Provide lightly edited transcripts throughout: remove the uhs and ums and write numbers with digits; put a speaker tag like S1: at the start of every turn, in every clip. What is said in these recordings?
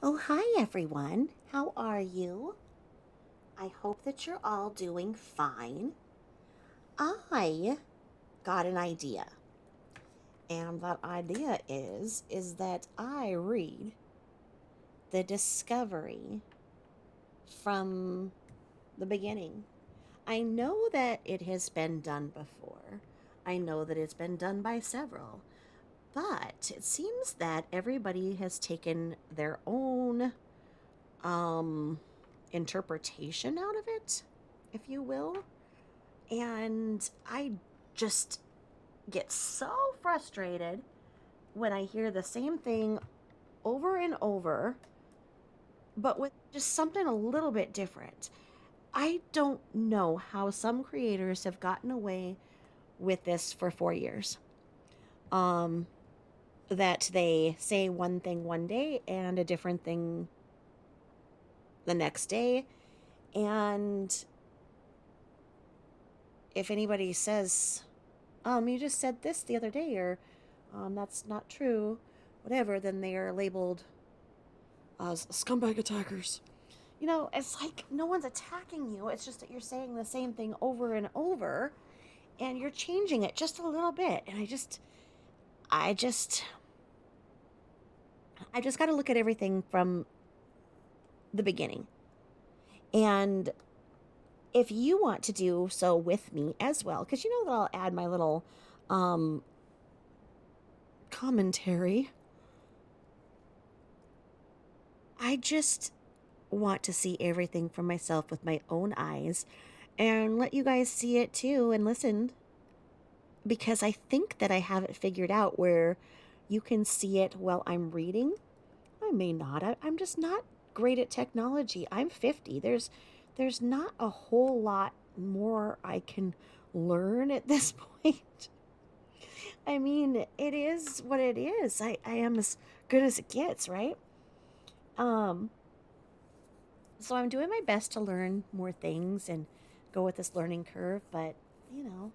S1: Oh, hi everyone. How are you? I hope that you're all doing fine. I got an idea. And that idea is that I read the discovery from the beginning. I know that it has been done before. I know that it's been done by several. But it seems that everybody has taken their own um interpretation out of it, if you will. And I just get so frustrated when I hear the same thing over and over, but with just something a little bit different. I don't know how some creators have gotten away with this for 4 years. Um, that they say one thing one day and a different thing the next day. And if anybody says, you just said this the other day, or that's not true, whatever, then they are labeled as scumbag attackers. It's like no one's attacking you. It's just that you're saying the same thing over and over, and you're changing it just a little bit. And I just, I just got to look at everything from the beginning. And if you want to do so with me as well, because you know that I'll add my little um, commentary. I just want to see everything for myself with my own eyes and let you guys see it too and listen, because I think that I have it figured out where you can see it while I'm reading. I may not. I'm just not great at technology. I'm 50. There's not a whole lot more I can learn at this point. I mean, it is what it is. I am as good as it gets, right? Um So I'm doing my best to learn more things and go with this learning curve, but you know,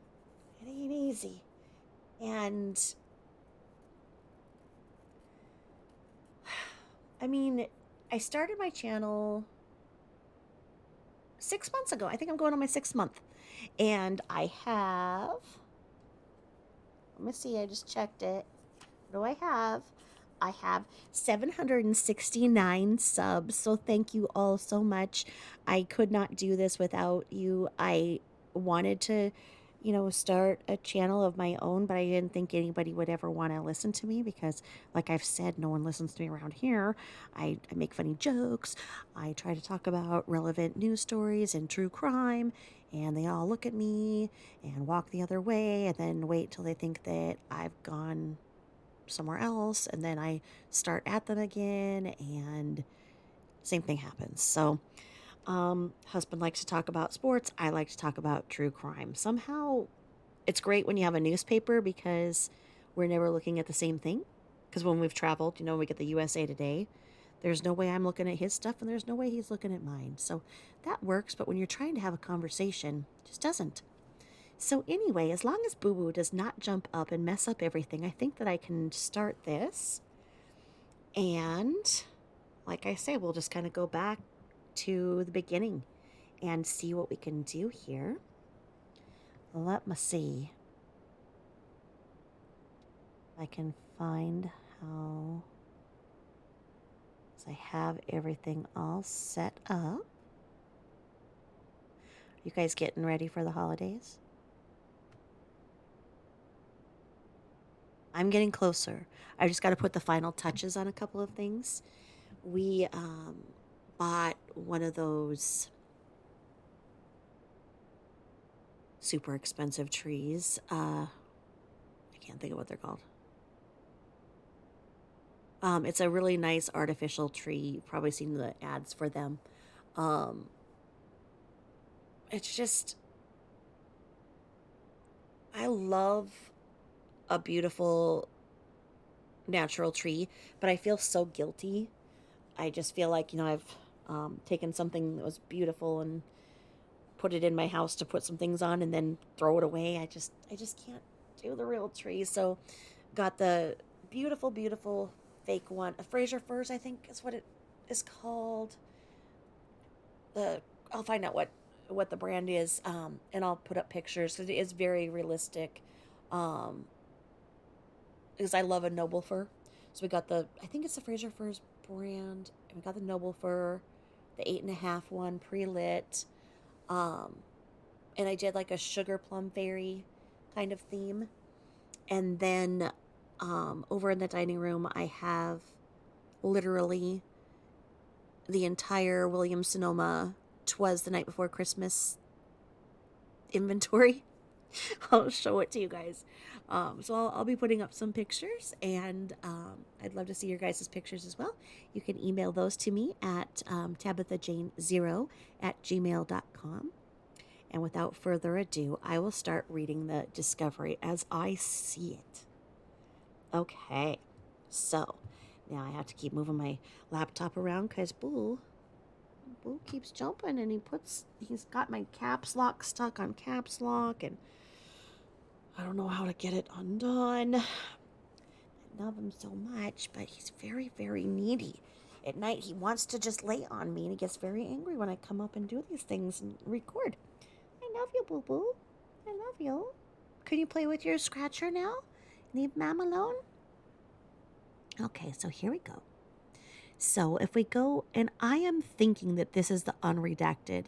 S1: it ain't easy. And I mean, I started my channel 6 months ago. I think I'm going on my 6th month. And I have, let me see, I just checked it. What do I have? I have 769 subs. So thank you all so much. I could not do this without you. I wanted to, start a channel of my own, but I didn't think anybody would ever want to listen to me because, like I've said, no one listens to me around here. I make funny jokes. I try to talk about relevant news stories and true crime, and they all look at me and walk the other way and then wait till they think that I've gone somewhere else, and then I start at them again, and same thing happens. So husband likes to talk about sports, I like to talk about true crime. Somehow it's great when you have a newspaper because we're never looking at the same thing, because when we've traveled, we get the USA Today, there's no way I'm looking at his stuff and there's no way he's looking at mine. So that works, but when you're trying to have a conversation, it just doesn't. So, anyway, as long as Boo Boo does not jump up and mess up everything, I think that I can start this. And, like I say, we'll just kind of go back to the beginning and see what we can do here. Let me see if I can find how. So I have everything all set up. You guys getting ready for the holidays? I'm getting closer. I just got to put the final touches on a couple of things. We bought one of those super expensive trees. I can't think of what they're called. It's a really nice artificial tree. You've probably seen the ads for them. Um, it's just, I love a beautiful natural tree, but I feel so guilty. I just feel like, I've taken something that was beautiful and put it in my house to put some things on and then throw it away. I just can't do the real tree. So got the beautiful, beautiful fake one. A Fraser firs, I think is what it. is called the. I'll find out what the brand is, and I'll put up pictures because it is very realistic. Um, because I love a noble fur, so we got the. I think it's the Fraser Furs brand, and we got the noble fur, the 8.5 one pre-lit. Um, and I did like a sugar plum fairy kind of theme. And then over in the dining room, I have literally the entire Williams Sonoma "Twas the Night Before Christmas" inventory. I'll show it to you guys. So I'll be putting up some pictures, and I'd love to see your guys' pictures as well. You can email those to me at tabithajane0@gmail.com. And without further ado, I will start reading the discovery as I see it. Okay, so now I have to keep moving my laptop around because Boo keeps jumping and he's got my caps lock stuck on caps lock, and I don't know how to get it undone. I love him so much, but he's very, very needy. At night, he wants to just lay on me, and he gets very angry when I come up and do these things and record. I love you, Boo Boo. I love you. Can you play with your scratcher now? Leave Mom alone? Okay, so here we go. So if we go, and I am thinking that this is the unredacted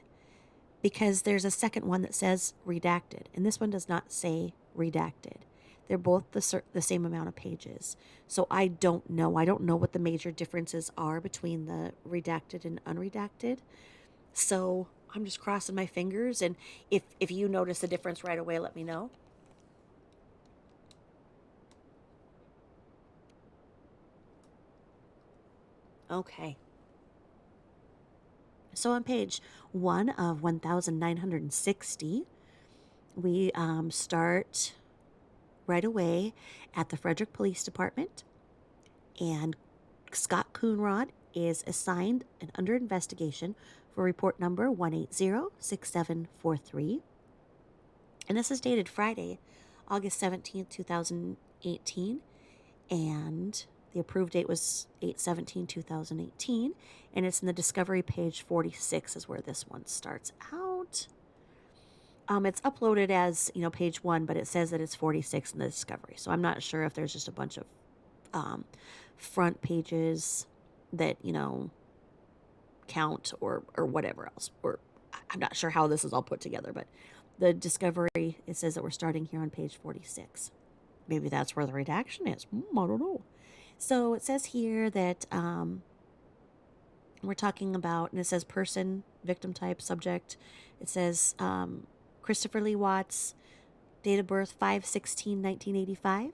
S1: because there's a second one that says redacted, and this one does not say redacted. They're both the same amount of pages. So I don't know. I don't know what the major differences are between the redacted and unredacted. So I'm just crossing my fingers, and if you notice the difference right away, let me know. Okay. So on page 1 of 1960, we start right away at the Frederick Police Department, and Scott Coonrod is assigned and under investigation for report number 1806743. And this is dated Friday, August 17th, 2018, and the approved date was 8/17/2018, and it's in the discovery page 46 is where this one starts out. It's uploaded as, page 1, but it says that it's 46 in the discovery. So I'm not sure if there's just a bunch of front pages that, count or whatever else. Or I'm not sure how this is all put together, but the discovery, it says that we're starting here on page 46. Maybe that's where the redaction is. I don't know. So it says here that we're talking about, and it says person, victim type, subject. It says Christopher Lee Watts, date of birth 5/16/1985,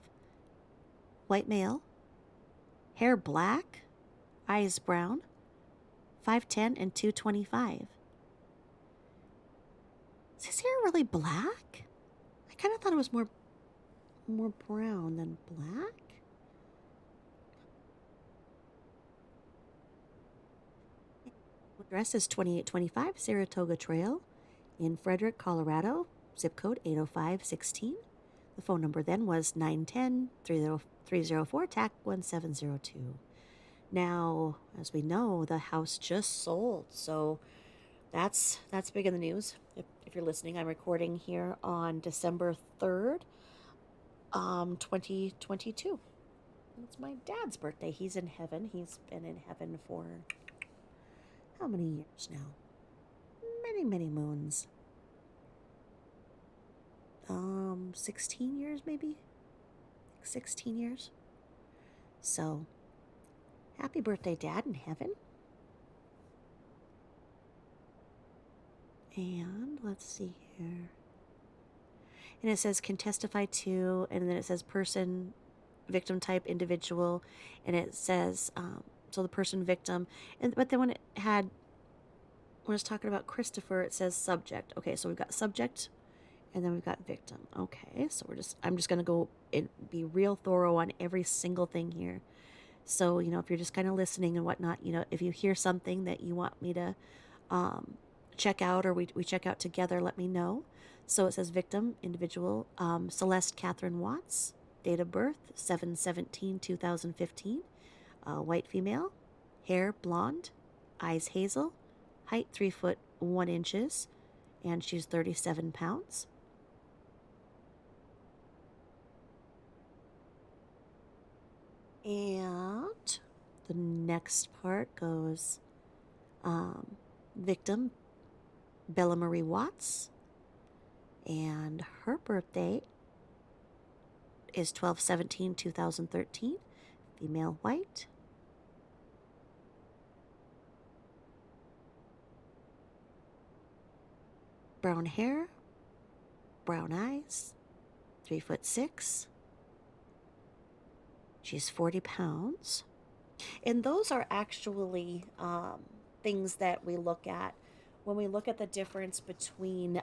S1: white male, hair black, eyes brown, 5'10" and 225. Is his hair really black? I kind of thought it was more brown than black. Address is 2825 Saratoga Trail in Frederick, Colorado, zip code 80516. The phone number then was 910-304 TAC 1702. Now, as we know, the house just sold, so that's big in the news. If you're listening, I'm recording here on December 3rd, 2022. It's my dad's birthday. He's in heaven. He's been in heaven for how many years now? Many, many moons. 16 years maybe? 16 years. So, happy birthday, Dad, in heaven. And let's see here. And it says can testify to, and then it says person, victim type, individual, and it says so the person, victim, but then when it's talking about Christopher, it says subject. Okay, so we've got subject, and then we've got victim. Okay, so I'm just gonna go and be real thorough on every single thing here. So if you're just kind of listening and whatnot, if you hear something that you want me to check out, or we check out together, let me know. So it says victim, individual, Celeste Catherine Watts, date of birth 7/17/2015, white female, Hair blonde, eyes hazel, height 3 foot 1 inches, and she's 37 pounds. And the next part goes victim Bella Marie Watts, and her birthday is 12/17/2013, female, white. Brown hair, brown eyes, 3'6". She's 40 pounds. And those are actually things that we look at when we look at the difference between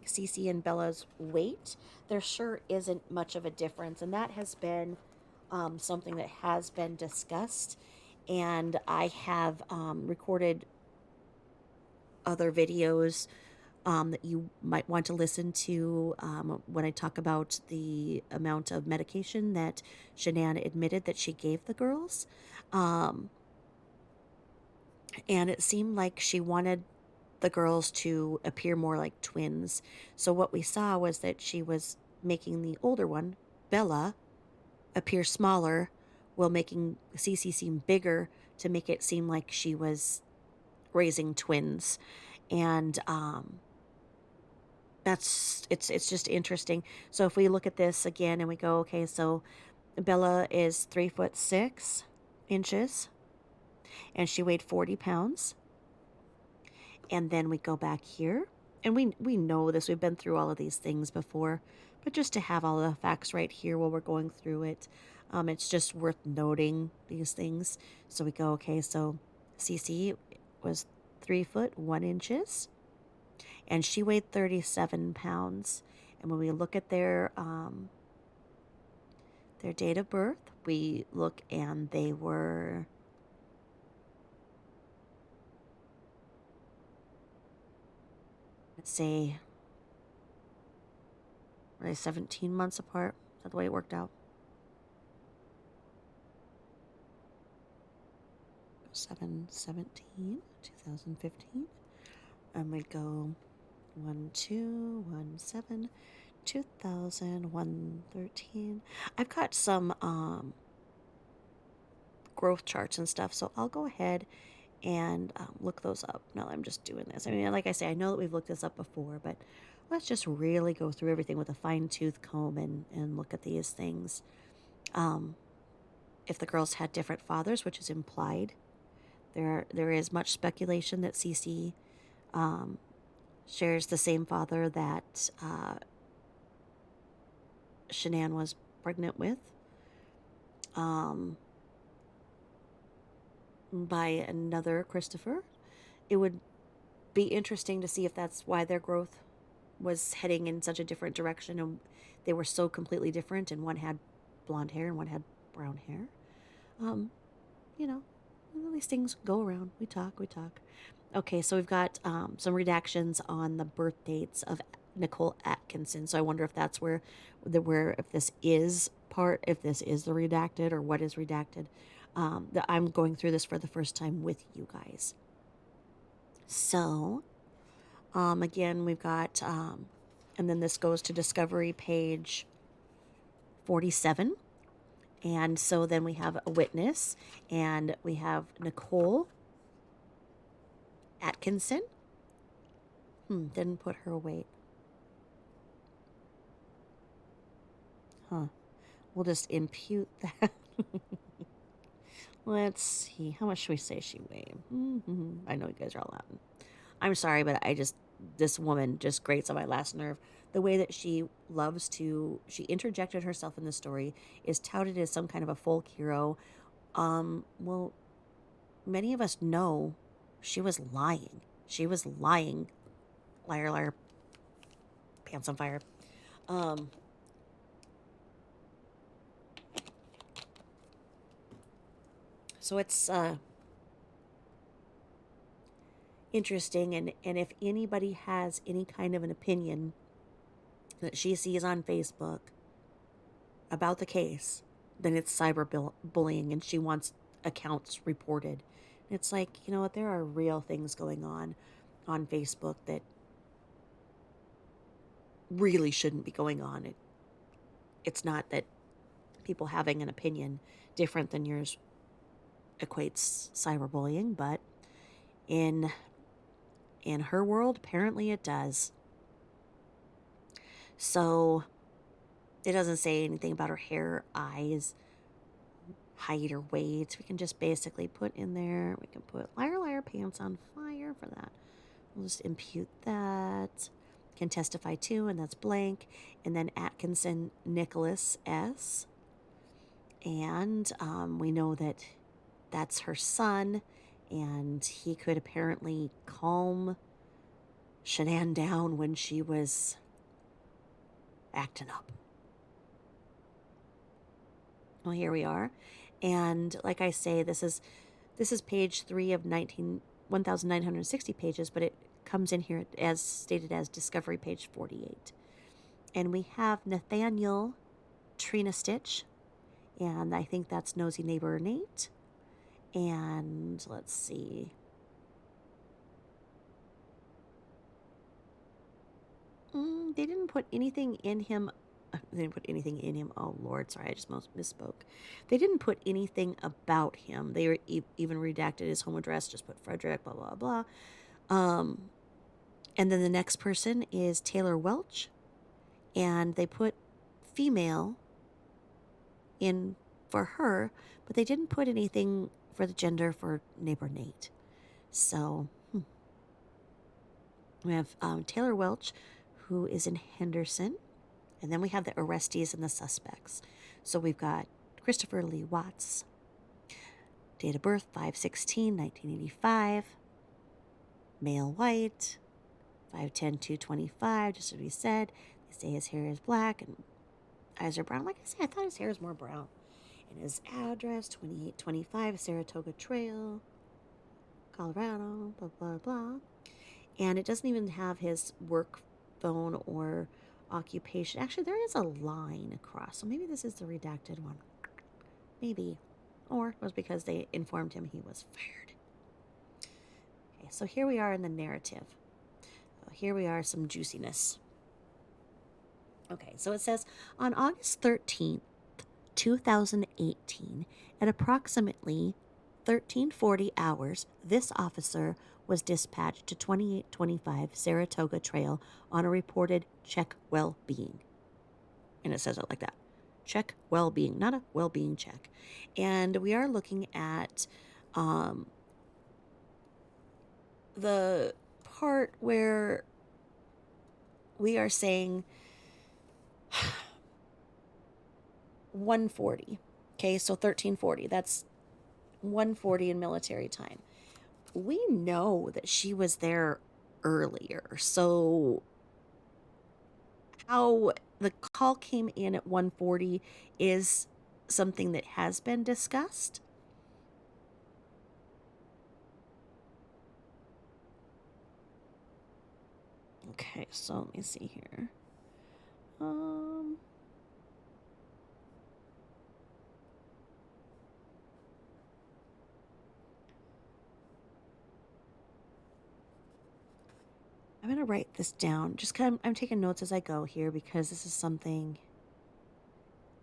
S1: Cece and Bella's weight. There sure isn't much of a difference, and that has been something that has been discussed. And I have recorded other videos that you might want to listen to when I talk about the amount of medication that Shanann admitted that she gave the girls. Um, and it seemed like she wanted the girls to appear more like twins. So what we saw was that she was making the older one, Bella, appear smaller while making Cece seem bigger to make it seem like she was raising twins. And it's just interesting. So if we look at this again and we go, okay, so Bella is 3'6" and she weighed 40 pounds. And then we go back here, and we know this, we've been through all of these things before, but just to have all the facts right here while we're going through it, it's just worth noting these things. So we go, okay, so Cece was 3'1" and she weighed 37 pounds. And when we look at their date of birth, we look and they were, let's say, were they 17 months apart? Is that the way it worked out? 7/17, 2015. And we go 1/2/17, 2000, 1/13. I've got some growth charts and stuff, so I'll go ahead and look those up. Now I'm just doing this. I mean, like I say, I know that we've looked this up before, but let's just really go through everything with a fine-tooth comb and look at these things. If the girls had different fathers, which is implied, there is much speculation that Cece shares the same father that Shanann was pregnant with by another Christopher. It would be interesting to see if that's why their growth was heading in such a different direction, and they were so completely different, and one had blonde hair and one had brown hair. You know, these things go around. We talk. Okay, so we've got some redactions on the birth dates of Nicole Atkinson. So I wonder if that's where if this is if this is the redacted or what is redacted. I'm going through this for the first time with you guys. So, again, we've got, and then this goes to Discovery page 47. And so then we have a witness, and we have Nicole Atkinson. Didn't put her weight. We'll just impute that. Let's see. How much should we say she weighed? I know you guys are all laughing. I'm sorry, but this woman just grates on my last nerve. The way that she interjected herself in the story, is touted as some kind of a folk hero. Well, many of us know she was lying. Liar, liar, pants on fire. So it's interesting, and if anybody has any kind of an opinion that she sees on Facebook about the case, then it's cyberbullying, and she wants accounts reported. It's like, you know what, there are real things going on Facebook that really shouldn't be going on. It's not that people having an opinion different than yours equates cyberbullying, but in in her world, apparently it does. So it doesn't say anything about her hair, eyes, height, or weight. We can just basically put in there, we can put liar, liar, pants on fire for that. We'll just impute that. Can testify to, and that's blank. And then Atkinson Nicholas S. And we know that that's her son, and he could apparently calm Shanann down when she was acting up. Well, here we are. And like I say, this is page 3 of 1,960 pages, but it comes in here as stated as discovery page 48. And we have Nathaniel Trina Stitch, and I think that's nosy neighbor Nate. And let's see. They didn't put anything in him. They didn't put anything in him. Oh, Lord, sorry, I just misspoke. They didn't put anything about him. They were even redacted his home address, just put Frederick, blah, blah, blah. And then the next person is Taylor Welch, and they put female in for her, but they didn't put anything for the gender for neighbor Nate. So, we have Taylor Welch, who is in Henderson. And then we have the arrestees and the suspects. So we've got Christopher Lee Watts, date of birth 5/16/1985, male white, 5'10", 225, just as we said. They say his hair is black and eyes are brown. Like I said, I thought his hair was more brown. And his address, 2825 Saratoga Trail, Colorado, blah, blah, blah. And it doesn't even have his work phone or occupation. Actually, there is a line across, so maybe this is the redacted one. Maybe. Or it was because they informed him he was fired. Okay, so here we are in the narrative. Here we are, some juiciness. Okay, so it says, on August 13th, 2018, at approximately 1340 hours, this officer was dispatched to 2825 Saratoga Trail on a reported check well-being. And it says it like that. Check well-being, not a well-being check. And we are looking at the part where we are saying 140. Okay, so 1340. That's 140 in military time. We know that she was there earlier. So how the call came in at 140 is something that has been discussed. Okay, so let me see here. I'm going to write this down. Just because I'm taking notes as I go here because this is something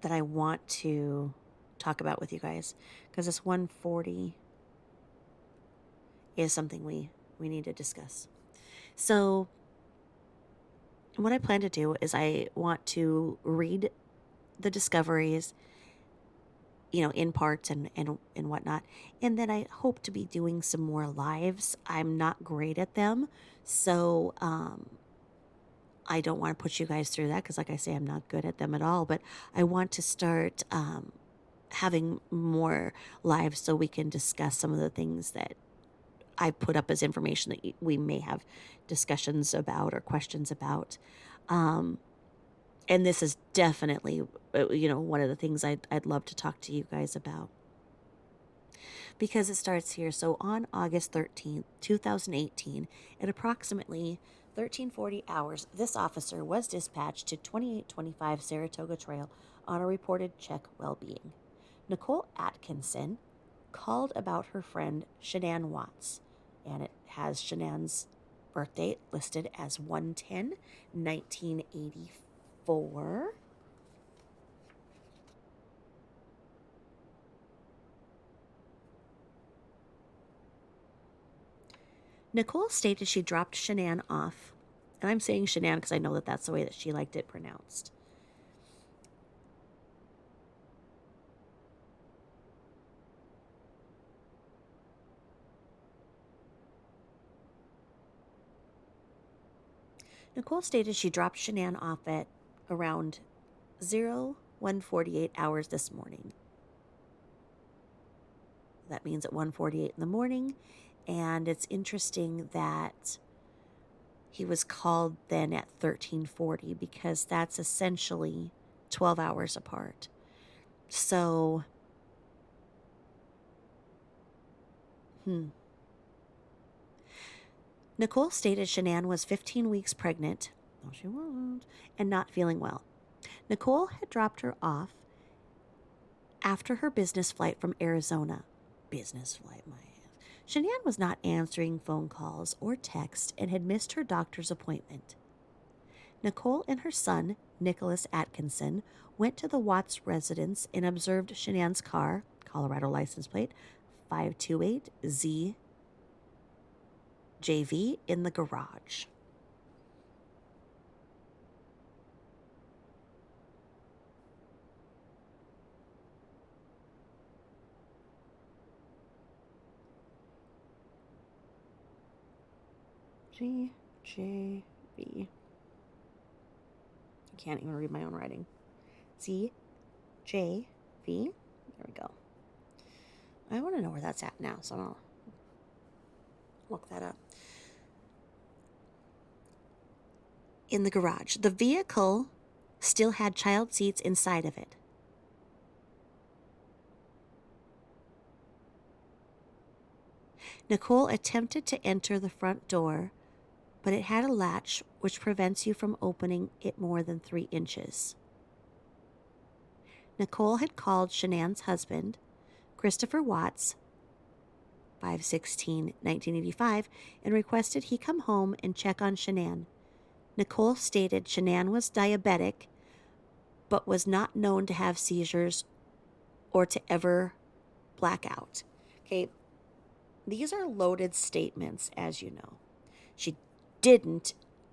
S1: that I want to talk about with you guys. Because this 140 is something we need to discuss. So what I plan to do is I want to read the discoveries, in parts and whatnot. And then I hope to be doing some more lives. I'm not great at them. So I don't want to put you guys through that because, like I say, I'm not good at them at all. But I want to start having more lives so we can discuss some of the things that I put up as information that we may have discussions about or questions about. And this is definitely, one of the things I'd love to talk to you guys about. Because it starts here. So on August 13th, 2018, at approximately 1340 hours, this officer was dispatched to 2825 Saratoga Trail on a reported check well-being. Nicole Atkinson called about her friend Shanann Watts, and it has Shanann's birth date listed as 1/10/1984. Nicole stated she dropped Shanann off, and I'm saying Shanann because I know that that's the way that she liked it pronounced. Nicole stated she dropped Shanann off at around 01:48 hours this morning. That means at 1:48 in the morning, and it's interesting that he was called then at 13:40 because that's essentially 12 hours apart. So, Nicole stated Shanann was 15 weeks pregnant. No, she wasn't. And not feeling well. Nicole had dropped her off after her business flight from Arizona. Business flight, my ass. Shanann was not answering phone calls or texts and had missed her doctor's appointment. Nicole and her son, Nicholas Atkinson, went to the Watts residence and observed Shanann's car, Colorado license plate 528ZJV, in the garage. GJV. I can't even read my own writing. ZJV. There we go. I want to know where that's at now, so I'll look that up. In the garage. The vehicle still had child seats inside of it. Nicole attempted to enter the front door, but it had a latch which prevents you from opening it more than 3 inches. Nicole had called Shanann's husband, Christopher Watts, 5/16/1985, and requested he come home and check on Shanann. Nicole stated Shanann was diabetic, but was not known to have seizures or to ever black out. Okay, these are loaded statements, as you know. She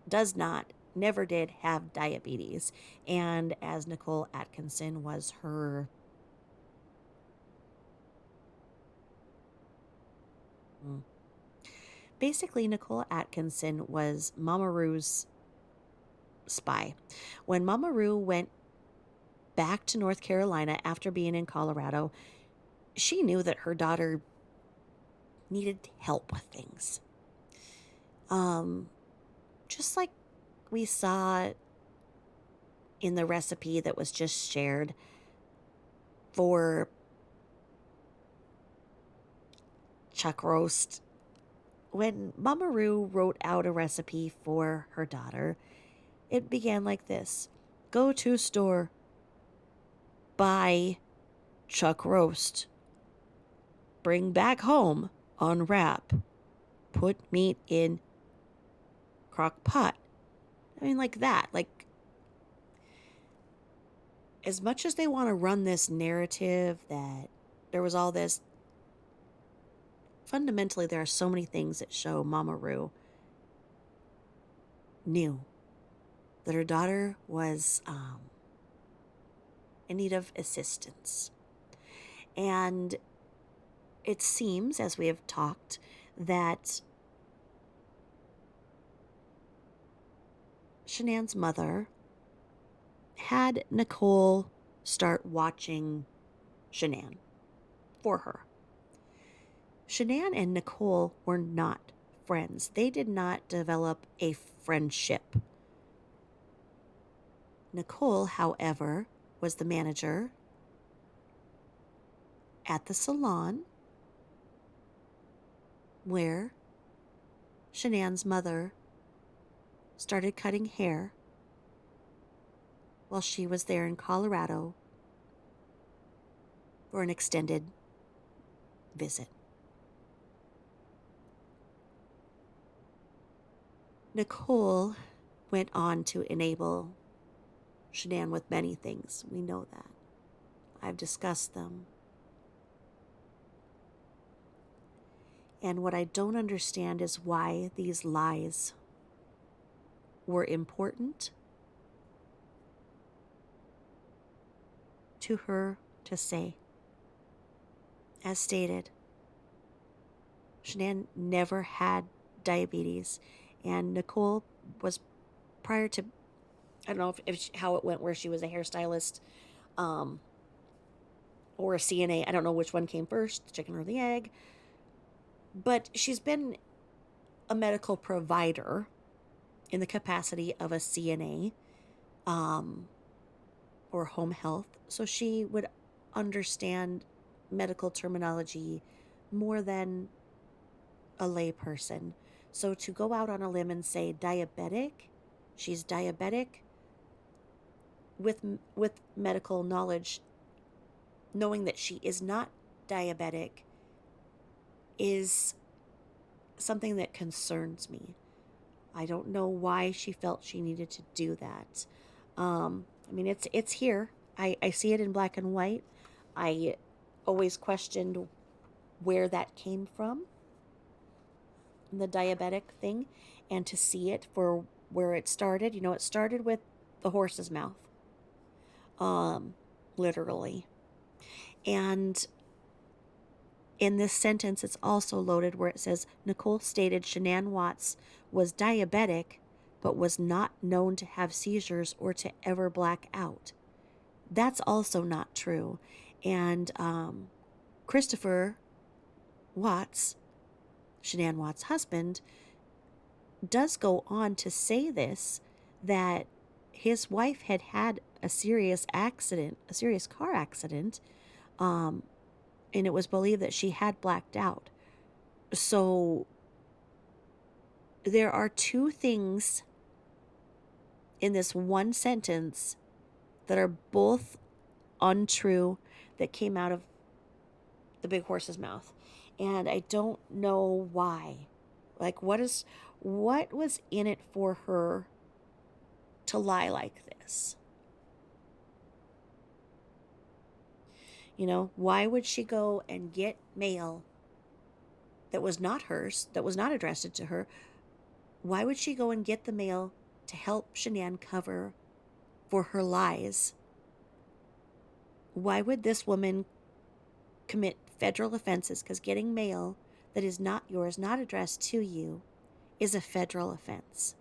S1: does not, never did have diabetes. And as Nicole Atkinson was her basically, Nicole Atkinson was Mama Rue's spy. When Mama Rue went back to North Carolina after being in Colorado, she knew that her daughter needed help with things. Just like we saw in the recipe that was just shared for chuck roast, when Mama Rue wrote out a recipe for her daughter, it began like this: go to store, buy chuck roast, bring back home, unwrap, put meat in crock pot. I mean, like that. Like, as much as they want to run this narrative that there was all this, fundamentally, there are so many things that show Mama Rue knew that her daughter was in need of assistance. And it seems, as we have talked, that Shanann's mother had Nicole start watching Shanann for her. Shanann and Nicole were not friends. They did not develop a friendship. Nicole, however, was the manager at the salon where Shanann's mother started cutting hair while she was there in Colorado for an extended visit. Nicole went on to enable Shanann with many things. We know that. I've discussed them. And what I don't understand is why these lies were important to her to say. As stated, Shanann never had diabetes, and Nicole was prior to, I don't know how it went, where she was a hairstylist um, or a CNA. I don't know which one came first, the chicken or the egg. But she's been a medical provider in the capacity of a CNA or home health. So she would understand medical terminology more than a layperson. So to go out on a limb and say diabetic, she's diabetic with medical knowledge, knowing that she is not diabetic, is something that concerns me. I don't know why she felt she needed to do that. I mean, it's here. I see it in black and white. I always questioned where that came from, the diabetic thing, and to see it for where it started. It started with the horse's mouth, literally. And in this sentence, it's also loaded where it says Nicole stated Shanann Watts was diabetic, but was not known to have seizures or to ever black out. That's also not true. And Christopher Watts, Shanann Watts' husband, does go on to say this, that his wife had had a serious car accident, and it was believed that she had blacked out. So there are two things in this one sentence that are both untrue that came out of the big horse's mouth. And I don't know why. Like, what was in it for her to lie like this? Why would she go and get mail that was not hers, that was not addressed to her? Why would she go and get the mail to help Shanann cover for her lies? Why would this woman commit federal offenses? Because getting mail that is not yours, not addressed to you, is a federal offense.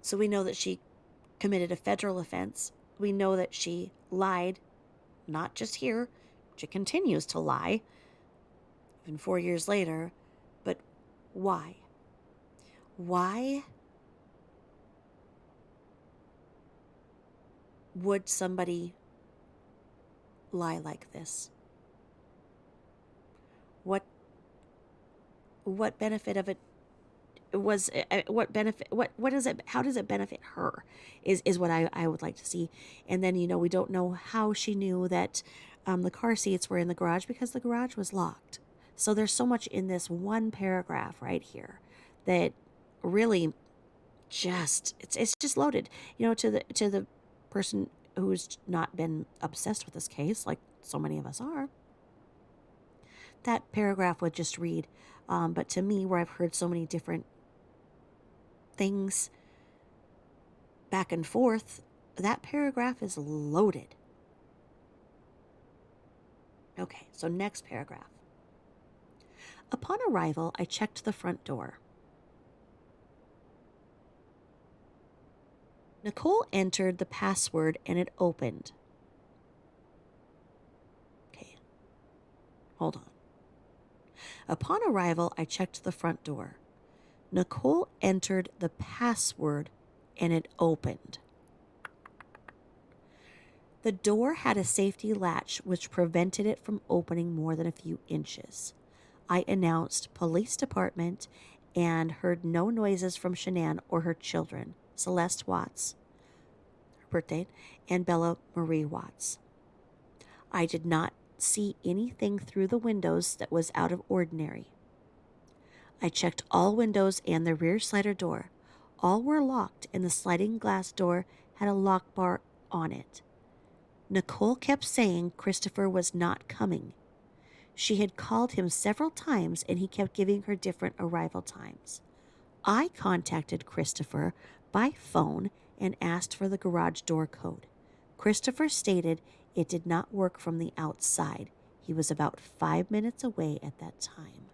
S1: So we know that she committed a federal offense. We know that she lied, not just here. She continues to lie, even 4 years later. But why? Why would somebody lie like this? What benefit of it was, what benefit, what is it, how does it benefit her, is what I would like to see. And then we don't know how she knew that the car seats were in the garage, because the garage was locked. So there's so much in this one paragraph right here that really just, it's just loaded. To the person who's not been obsessed with this case like so many of us are, that paragraph would just read. But to me, where I've heard so many different things back and forth, that paragraph is loaded. Okay, so next paragraph. Upon arrival, I checked the front door. Nicole entered the password and it opened. Okay, hold on. Upon arrival, I checked the front door. Nicole entered the password and it opened. The door had a safety latch which prevented it from opening more than a few inches. I announced police department and heard no noises from Shanann or her children, Celeste Watts, her birthday, and Bella Marie Watts. I did not see anything through the windows that was out of ordinary. I checked all windows and the rear slider door. All were locked, and the sliding glass door had a lock bar on it. Nicole kept saying Christopher was not coming. She had called him several times, and he kept giving her different arrival times. I contacted Christopher by phone and asked for the garage door code. Christopher stated it did not work from the outside. He was about 5 minutes away at that time.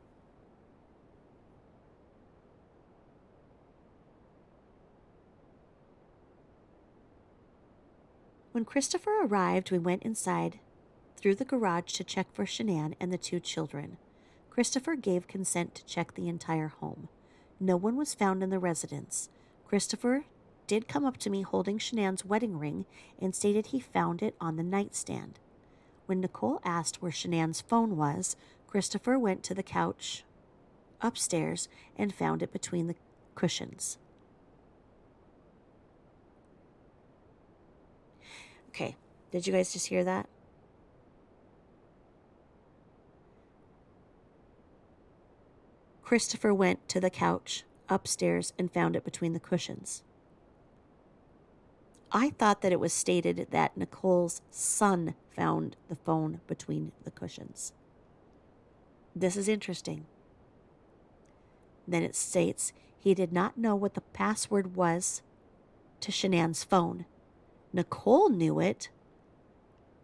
S1: When Christopher arrived, we went inside through the garage to check for Shanann and the 2 children. Christopher gave consent to check the entire home. No one was found in the residence. Christopher did come up to me holding Shanann's wedding ring and stated he found it on the nightstand. When Nicole asked where Shanann's phone was, Christopher went to the couch upstairs and found it between the cushions. Okay, did you guys just hear that? Christopher went to the couch upstairs and found it between the cushions. I thought that it was stated that Nicole's son found the phone between the cushions. This is interesting. Then it states he did not know what the password was to Shanann's phone. Nicole knew it,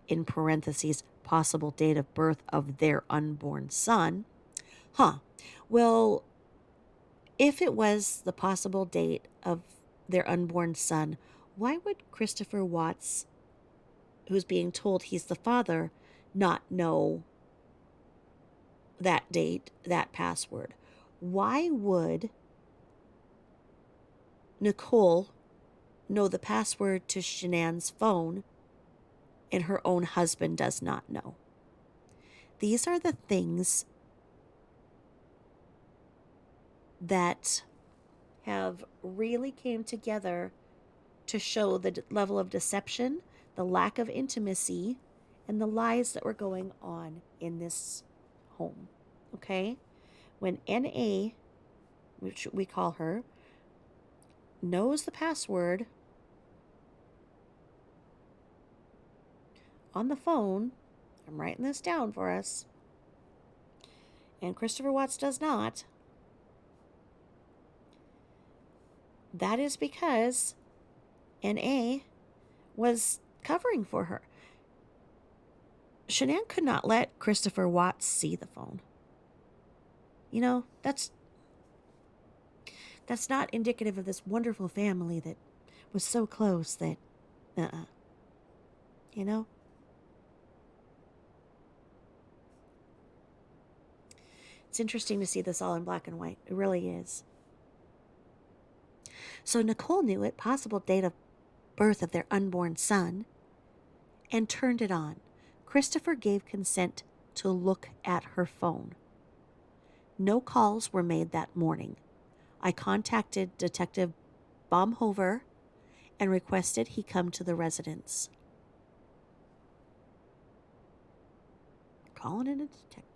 S1: in parentheses, possible date of birth of their unborn son. Well, if it was the possible date of their unborn son, why would Christopher Watts, who's being told he's the father, not know that date, that password? Why would Nicole know the password to Shanann's phone and her own husband does not know? These are the things that have really came together to show the level of deception, the lack of intimacy, and the lies that were going on in this home. Okay? When NA, which we call her, knows the password on the phone, I'm writing this down for us, and Christopher Watts does not, that is because NA was covering for her. Shanann could not let Christopher Watts see the phone. You know, that's not indicative of this wonderful family that was so close that, you know? It's interesting to see this all in black and white. It really is. So Nicole knew it, possible date of birth of their unborn son, and turned it on. Christopher gave consent to look at her phone. No calls were made that morning. I contacted Detective Baumhover and requested he come to the residence. Calling in a detective.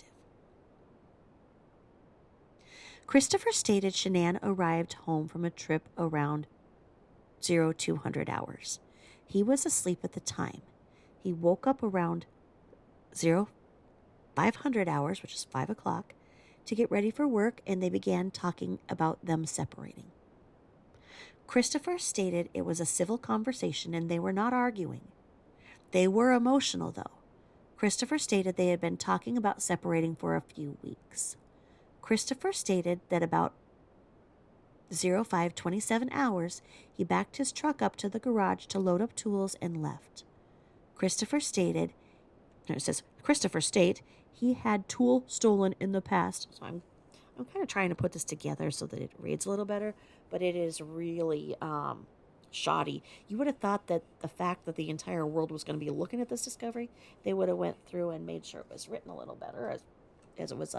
S1: Christopher stated Shanann arrived home from a trip around 0200 hours. He was asleep at the time. He woke up around 0500 hours, which is 5 o'clock, to get ready for work, and they began talking about them separating. Christopher stated it was a civil conversation and they were not arguing. They were emotional, though. Christopher stated they had been talking about separating for a few weeks. Christopher stated that about 0527 hours, he backed his truck up to the garage to load up tools and left. Christopher state he had tool stolen in the past. So I'm kind of trying to put this together so that it reads a little better, but it is really shoddy. You would have thought that the fact that the entire world was going to be looking at this discovery, they would have went through and made sure it was written a little better as it was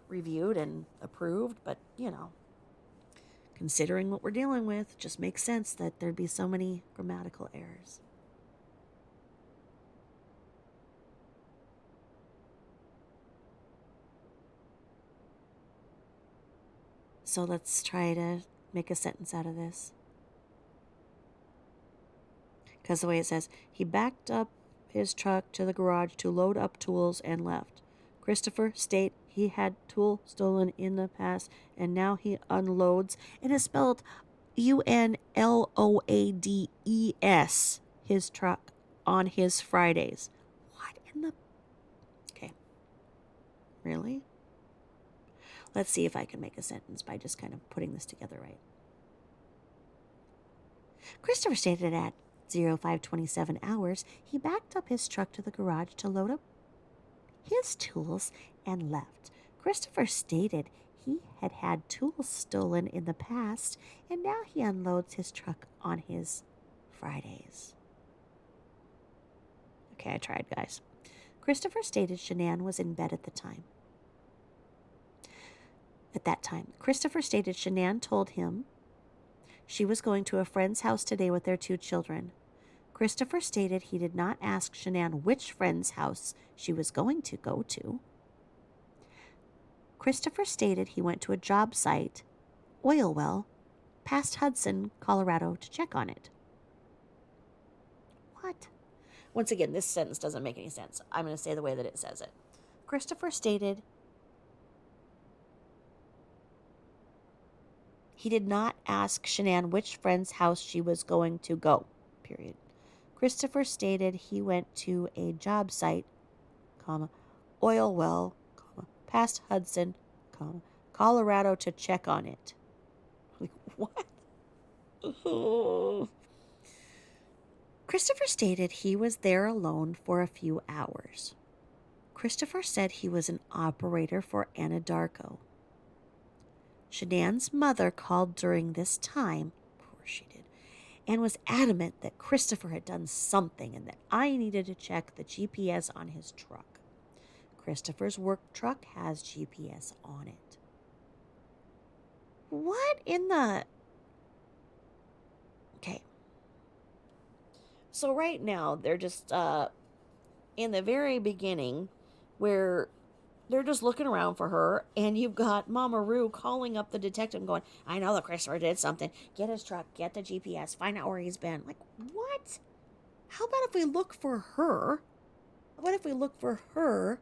S1: reviewed and approved, but you know, considering what we're dealing with, it just makes sense that there'd be so many grammatical errors. So let's try to make a sentence out of this. Because the way it says, he backed up his truck to the garage to load up tools and left. Christopher state he had tool stolen in the past and now he unloads, and it's spelled UNLOADES, his truck on his Fridays. What in the... Okay. Really? Let's see if I can make a sentence by just kind of putting this together right. Christopher stated at 0527 hours, he backed up his truck to the garage to load up his tools and left. Christopher stated he had had tools stolen in the past and now he unloads his truck on his Fridays. Okay, I tried, guys. Christopher stated Shanann was in bed at the time. At that time, Christopher stated Shanann told him she was going to a friend's house today with their 2 children. Christopher stated he did not ask Shanann which friend's house she was going to go to. Christopher stated he went to a job site, oil well, past Hudson, Colorado, to check on it. What? Once again, this sentence doesn't make any sense. I'm going to say the way that it says it. Christopher stated he did not ask Shanann which friend's house she was going to go, period. Christopher stated he went to a job site, oil well, past Hudson, Colorado to check on it. Like, what? Christopher stated he was there alone for a few hours. Christopher said he was an operator for Anadarko. Shanann's mother called during this time, poor she did, and was adamant that Christopher had done something and that I needed to check the GPS on his truck. Christopher's work truck has GPS on it. What in the... Okay. So right now, they're just in the very beginning where they're just looking around for her, and you've got Mama Roo calling up the detective and going, I know that Christopher did something. Get his truck, get the GPS, find out where he's been. Like, what? How about if we look for her? What if we look for her?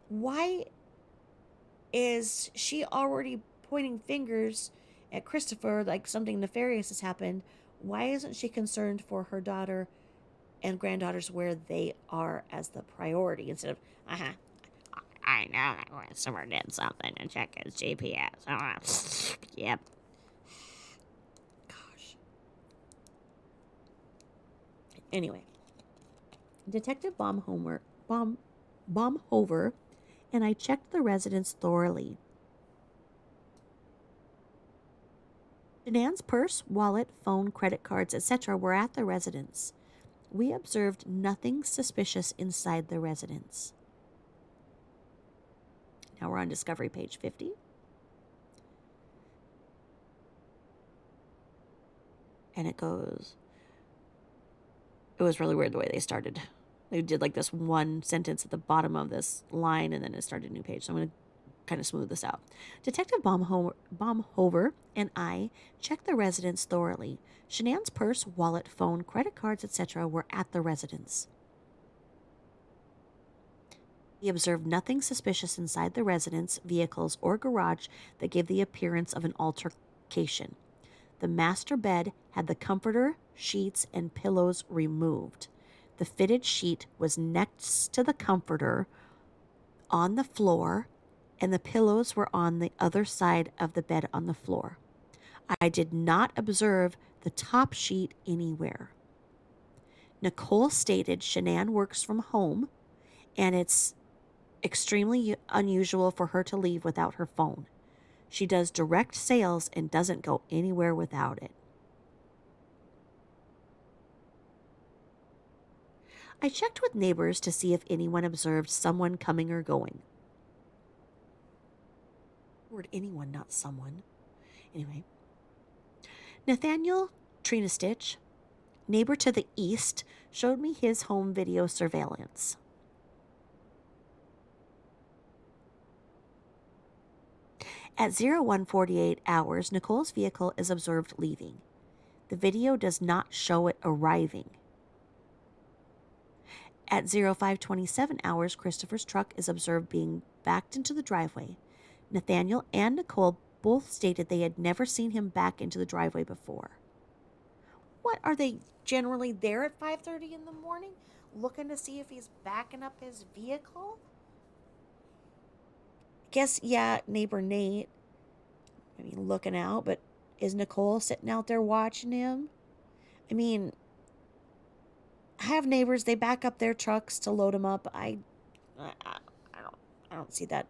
S1: Why is she already pointing fingers at Christopher like something nefarious has happened? Why isn't she concerned for her daughter and granddaughters where they are as the priority instead of, I know that Christopher did something to check his GPS. Yep. Gosh. Anyway, Detective Baumhover and I checked the residence thoroughly. Shanann's purse, wallet, phone, credit cards, etc. were at the residence. We observed nothing suspicious inside the residence. Now we're on Discovery page 50. And it goes... It was really weird the way they started. They did like this one sentence at the bottom of this line, and then it started a new page. So I'm going to kind of smooth this out. Detective Baumhover and I checked the residence thoroughly. Shanann's purse, wallet, phone, credit cards, etc. were at the residence. He observed nothing suspicious inside the residence, vehicles, or garage that gave the appearance of an altercation. The master bed had the comforter, sheets, and pillows removed. The fitted sheet was next to the comforter on the floor, and the pillows were on the other side of the bed on the floor. I did not observe the top sheet anywhere. Nicole stated Shanann works from home, and it's extremely unusual for her to leave without her phone. She does direct sales and doesn't go anywhere without it. I checked with neighbors to see if anyone observed someone coming or going. Word anyone, not someone. Anyway. Nathaniel Trinastich, neighbor to the east, showed me his home video surveillance. At 01:48 hours, Nicole's vehicle is observed leaving. The video does not show it arriving. At 05:27 hours, Christopher's truck is observed being backed into the driveway. Nathaniel and Nicole both stated they had never seen him back into the driveway before. What, are they generally there at 5:30 in the morning looking to see if he's backing up his vehicle? Guess, yeah, neighbor Nate, I mean, looking out, but is Nicole sitting out there watching him? I mean, I have neighbors, they back up their trucks to load them up. I, I don't see that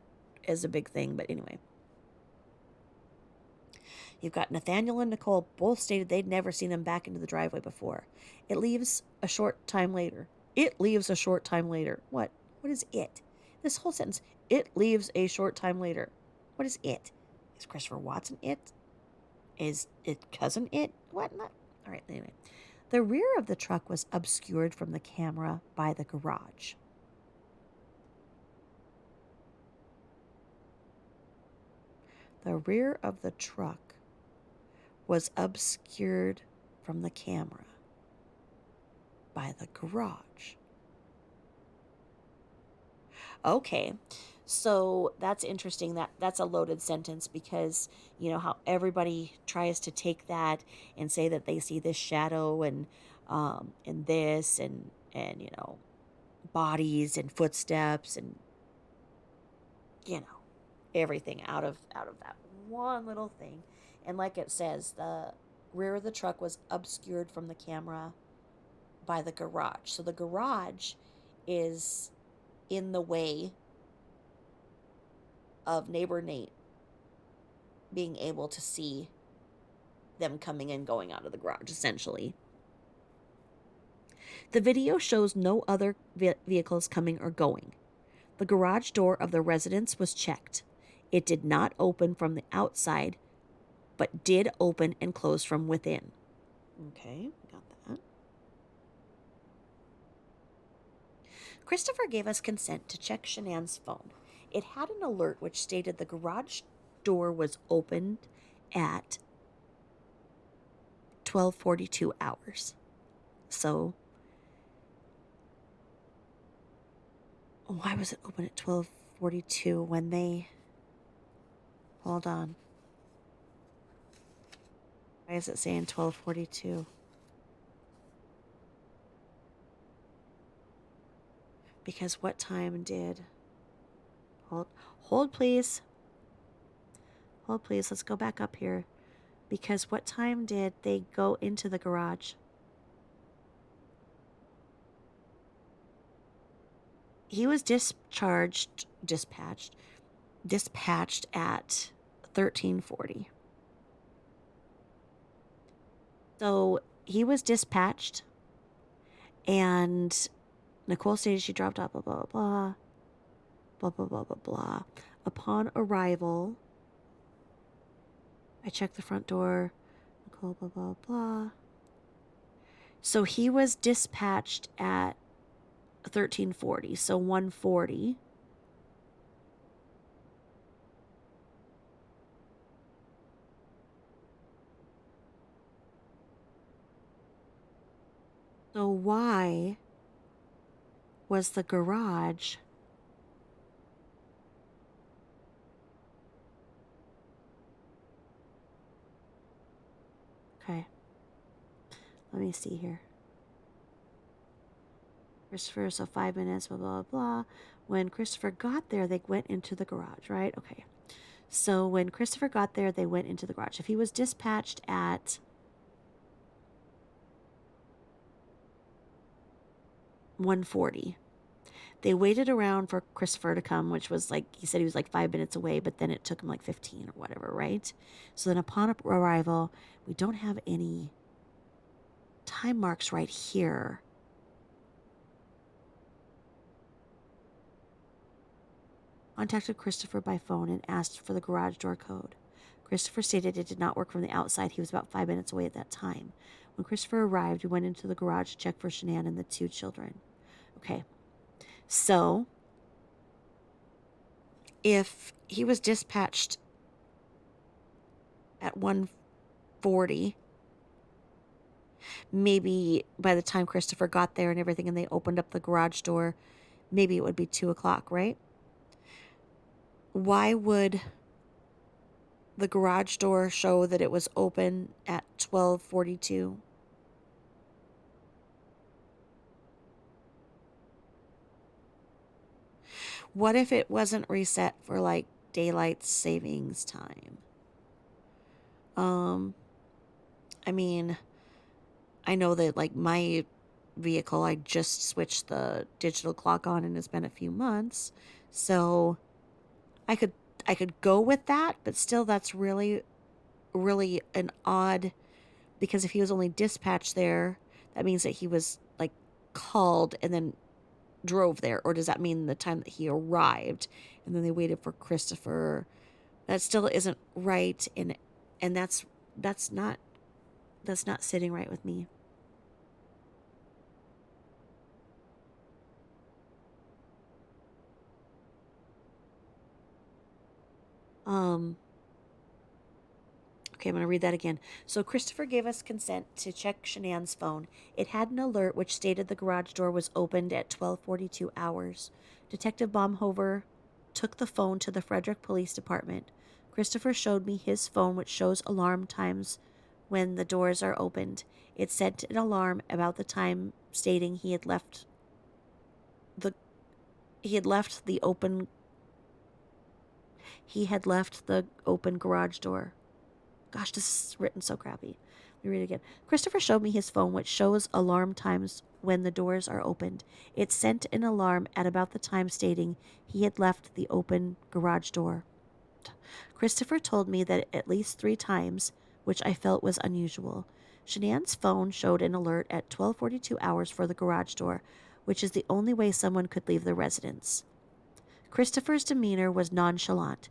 S1: as a big thing, but anyway. You've got Nathaniel and Nicole both stated they'd never seen him back into the driveway before. It leaves a short time later. It leaves a short time later. What? What is it? This whole sentence. It leaves a short time later. What is it? Is Christopher Watson it? Is it cousin it? What? Not. All right, anyway. The rear of the truck was obscured from the camera by the garage. The rear of the truck was obscured from the camera by the garage. Okay, so that's interesting. That's a loaded sentence because you know how everybody tries to take that and say that they see this shadow and this and you know bodies and footsteps and you know everything out of that one little thing. And like it says, the rear of the truck was obscured from the camera by the garage. So the garage is in the way of neighbor Nate being able to see them coming and going out of the garage, essentially. The video shows no other vehicles coming or going. The garage door of the residence was checked. It did not open from the outside, but did open and close from within. Okay, got that. Christopher gave us consent to check Shanann's phone. It had an alert which stated the garage door was opened at 12:42 hours. So, why was it open at 12:42 when they... Hold on. Why is it saying 12:42? Because what time did... Hold please. Hold please, let's go back up here. Because what time did they go into the garage? He was dispatched at 13:40. So he was dispatched, and Nicole stated she dropped off, blah, blah, blah, blah, blah, blah, blah, blah. Upon arrival, I checked the front door, Nicole, blah, blah, blah. So he was dispatched at 13:40, so 1:40. So why was the garage okay? Let me see here. Christopher, so 5 minutes, blah, blah, blah. When Christopher got there, they went into the garage, right? Okay. So when Christopher got there, they went into the garage. If he was dispatched at 1:40, they waited around for Christopher to come, which was like, he said he was like 5 minutes away, but then it took him like 15 or whatever, right? So then upon arrival, we don't have any time marks right here. Contacted Christopher by phone and asked for the garage door code. Christopher stated it did not work from the outside. He was about 5 minutes away at that time. When Christopher arrived, we went into the garage to check for Shanann and the 2 children. Okay, so if he was dispatched at 1:40. Maybe by the time Christopher got there and everything and they opened up the garage door, maybe it would be 2 o'clock, right? Why would the garage door show that it was open at 12:42? What if it wasn't reset for like daylight savings time? Um, I mean, I know that like my vehicle, I just switched the digital clock on and it's been a few months. So I could I could go with that, but still that's really an odd, because if he was only dispatched there, that means that he was like called and then drove there, or does that mean the time that he arrived and then they waited for Christopher? That still isn't right, and that's not that's not sitting right with me. Um Okay, I'm going to read that again. So Christopher gave us consent to check Shanann's phone. It had an alert which stated the garage door was opened at 12:42 hours. Detective Baumhover took the phone to the Frederick Police Department. Christopher showed me his phone which shows alarm times when the doors are opened. It sent an alarm about the time stating the he had left the open he had left the open garage door. Gosh, this is written so crappy. Let me read it again. Christopher showed me his phone, which shows alarm times when the doors are opened. It sent an alarm at about the time stating he had left the open garage door. Christopher told me that at least 3 times, which I felt was unusual. Shanann's phone showed an alert at 12:42 hours for the garage door, which is the only way someone could leave the residence. Christopher's demeanor was nonchalant.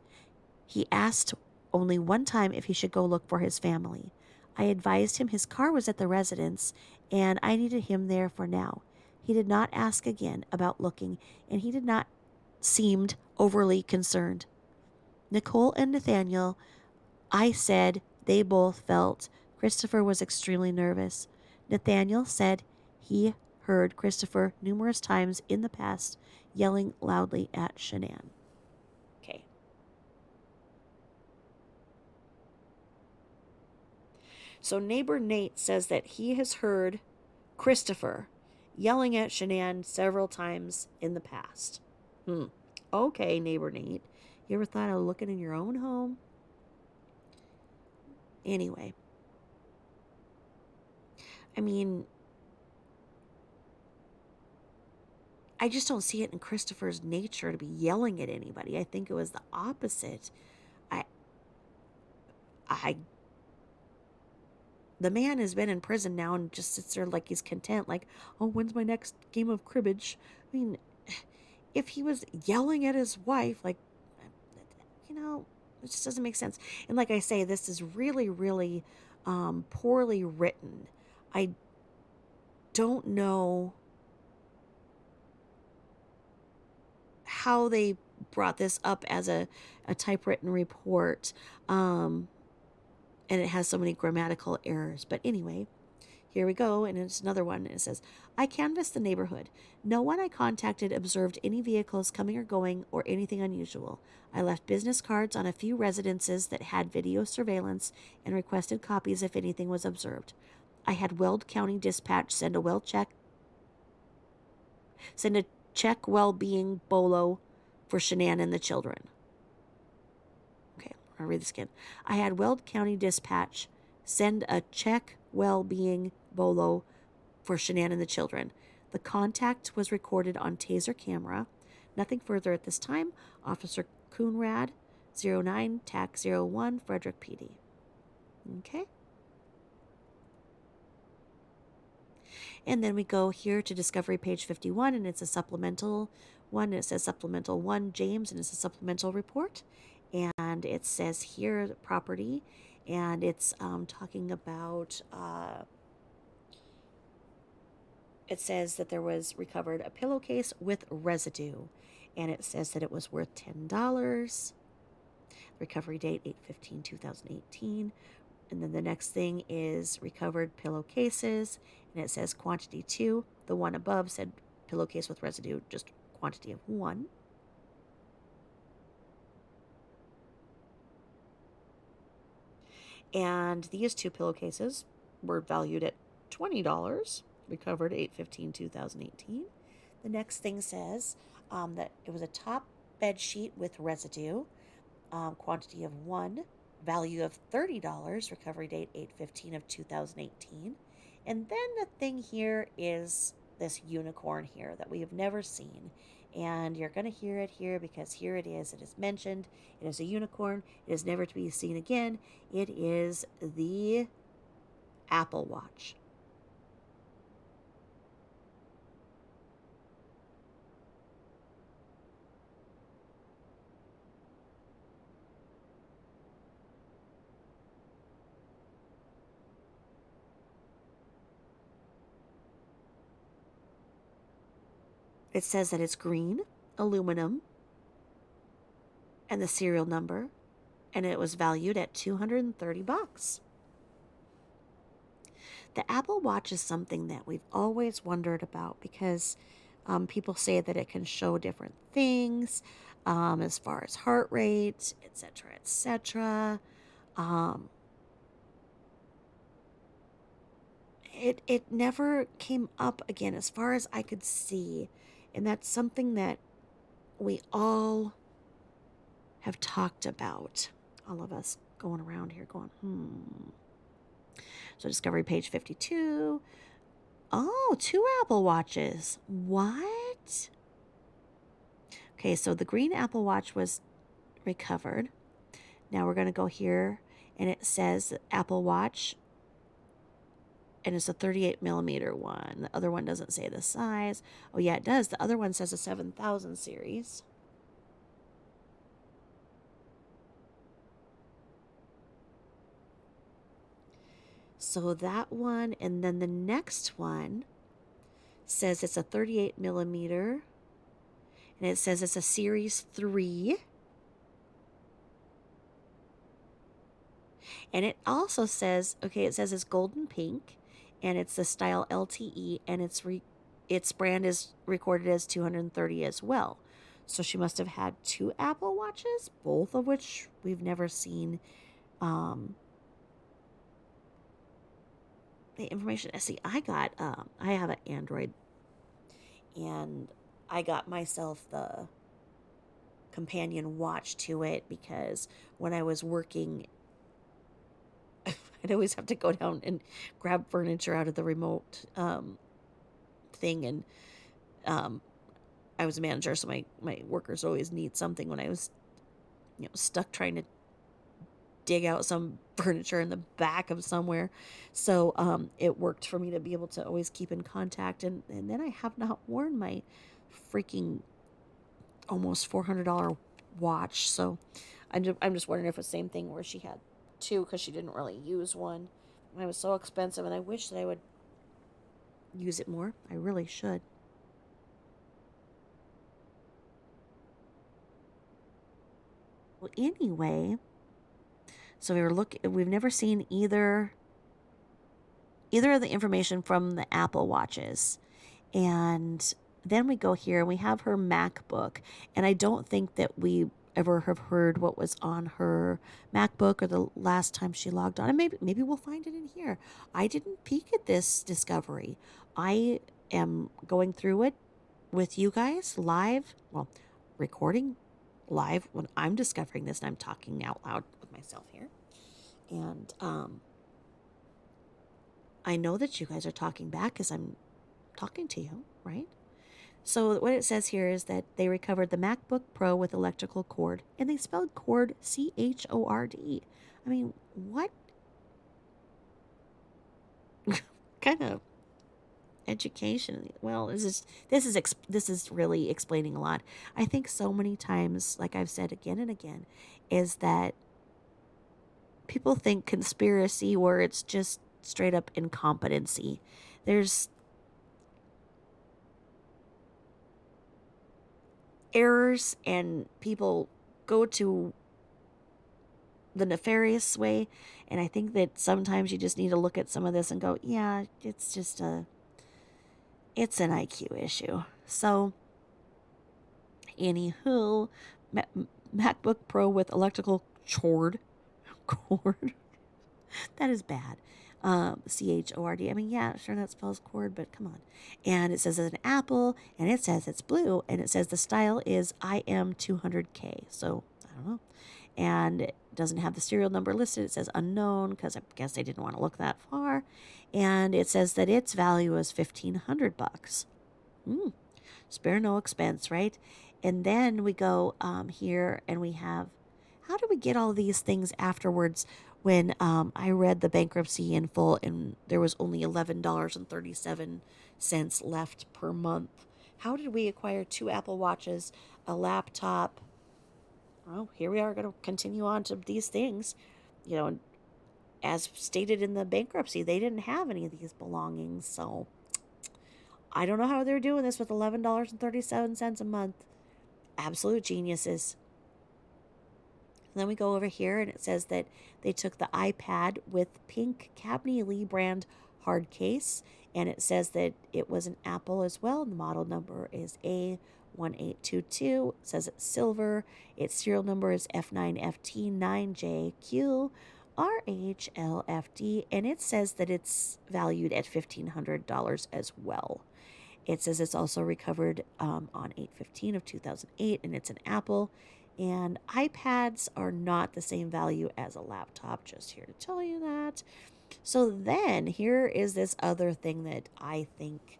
S1: He asked only one time if he should go look for his family. I advised him his car was at the residence and I needed him there for now. He did not ask again about looking, and he did not seemed overly concerned. Nicole and Nathaniel, I said they both felt Christopher was extremely nervous. Nathaniel said he heard Christopher numerous times in the past yelling loudly at Shanann. Okay. So neighbor Nate says that he has heard Christopher yelling at Shanann several times in the past. Okay, neighbor Nate. You ever thought of looking in your own home? Anyway, I mean, I just don't see it in Christopher's nature to be yelling at anybody. I think it was the opposite. I I the man has been in prison now and just sits there like he's content, like, oh, when's my next game of cribbage? I mean, if he was yelling at his wife, like, you know, it just doesn't make sense. And like I say, this is really poorly written. I don't know how they brought this up as a typewritten report, and it has so many grammatical errors. But anyway, here we go, and it's another one. It says, I canvassed the neighborhood. No one I contacted observed any vehicles coming or going or anything unusual. I left business cards on a few residences that had video surveillance and requested copies if anything was observed. I had Weld County Dispatch send a check well-being bolo for Shanann and the children. Okay, I'll read this again. I had Weld County Dispatch send a check well-being bolo for Shanann and the children. The contact was recorded on taser camera. Nothing further at this time. Officer Coonrad, 09 TAC 01, Frederick PD. Okay. And then we go here to Discovery page 51, and it's a supplemental one. It says supplemental 1 James, and it's a supplemental report. And it says here the property, and it's talking about, it says that there was recovered a pillowcase with residue, and it says that it was worth $10. recovery date 8/15/2018. And then the next thing is recovered pillowcases, and it says quantity 2. The one above said pillowcase with residue, just quantity of 1. And these 2 pillowcases were valued at $20, recovered 8/15/2018. The next thing says that it was a top bed sheet with residue, quantity of 1, value of $30, recovery date 8/15/2018. And then the thing here is this unicorn here that we have never seen. And you're going to hear it here because here it is. It is mentioned. It is a unicorn. It is never to be seen again. It is the Apple Watch. It says that it's green, aluminum, and the serial number, and it was valued at $230. The Apple Watch is something that we've always wondered about because people say that it can show different things as far as heart rate, etc., etc. Um, it never came up again as far as I could see, and that's something that we all have talked about. All of us going around here going, So Discovery page 52. Oh, 2 Apple Watches. What? Okay, so the green Apple Watch was recovered. Now we're going to go here, and it says Apple Watch, and it's a 38 millimeter one. The other one doesn't say the size. Oh, yeah, it does. The other one says a 7000 series. So that one, and then the next one says it's a 38 millimeter, and it says it's a Series 3. And it also says, okay, it says it's golden pink, and it's the style LTE, and its brand is recorded as 230 as well. So she must have had 2 Apple Watches, both of which we've never seen the information. See, I have an Android, and I got myself the companion watch to it because when I was working, I'd always have to go down and grab furniture out of the remote thing, and I was a manager, so my workers always need something when I was stuck trying to dig out some furniture in the back of somewhere. So it worked for me to be able to always keep in contact, and then I have not worn my freaking almost $400 watch. So I'm just wondering if it's the same thing where she had 2 because she didn't really use one. It was so expensive, and I wish that I would use it more. I really should. Well, anyway, so we've never seen either of the information from the Apple Watches. And then we go here and we have her MacBook, and I don't think that we ever have heard what was on her MacBook or the last time she logged on. And maybe we'll find it in here. I didn't peek at this discovery. I am going through it with you guys live, well, recording live when I'm discovering this, and I'm talking out loud with myself here. And I know that you guys are talking back as I'm talking to you, right? So what it says here is that they recovered the MacBook Pro with electrical cord, and they spelled cord CHORD. I mean, what kind of education? Well, this is really explaining a lot. I think so many times, like I've said again and again, is that people think conspiracy where it's just straight up incompetency. There's errors, and people go to the nefarious way. And I think that sometimes you just need to look at some of this and go, yeah, it's an IQ issue. So, anywho, MacBook Pro with electrical cord. That is bad. CHORD. I mean, yeah, sure that spells cord, but come on. And it says it's an Apple, and it says it's blue, and it says the style is IM200K. So I don't know. And it doesn't have the serial number listed. It says unknown because I guess they didn't want to look that far. And it says that its value is $1,500. Spare no expense, right? And then we go here and we have, how do we get all these things afterwards when I read the bankruptcy in full and there was only $11.37 left per month? How did we acquire 2 Apple Watches, a laptop? Well, here we are going to continue on to these things. You know, as stated in the bankruptcy, they didn't have any of these belongings. So I don't know how they're doing this with $11.37 a month. Absolute geniuses. And then we go over here and it says that they took the iPad with pink Cagney Lee brand hard case. And it says that it was an Apple as well. And the model number is A1822. It says it's silver. Its serial number is F9FT9JQRHLFD. And it says that it's valued at $1,500 as well. It says it's also recovered on 8/15 of 2008, and it's an Apple. And iPads are not the same value as a laptop, just here to tell you that. So then here is this other thing that I think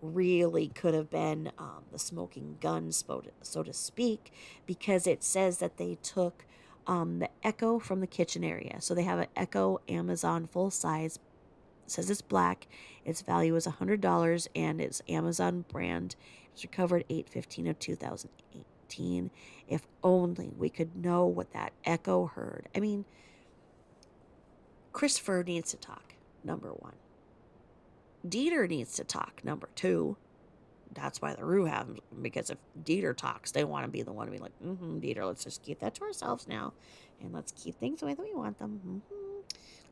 S1: really could have been the smoking gun, so to speak, because it says that they took the Echo from the kitchen area. So they have an Echo Amazon full size. It says it's black. Its value is $100 and it's Amazon brand. It's recovered 8/15 of 2018. If only we could know what that Echo heard. I mean, Christopher needs to talk, number 1. Dieter needs to talk, number 2. That's why the Rue have them, because if Dieter talks, they want to be the one to be like, Dieter, let's just keep that to ourselves now. And let's keep things the way that we want them.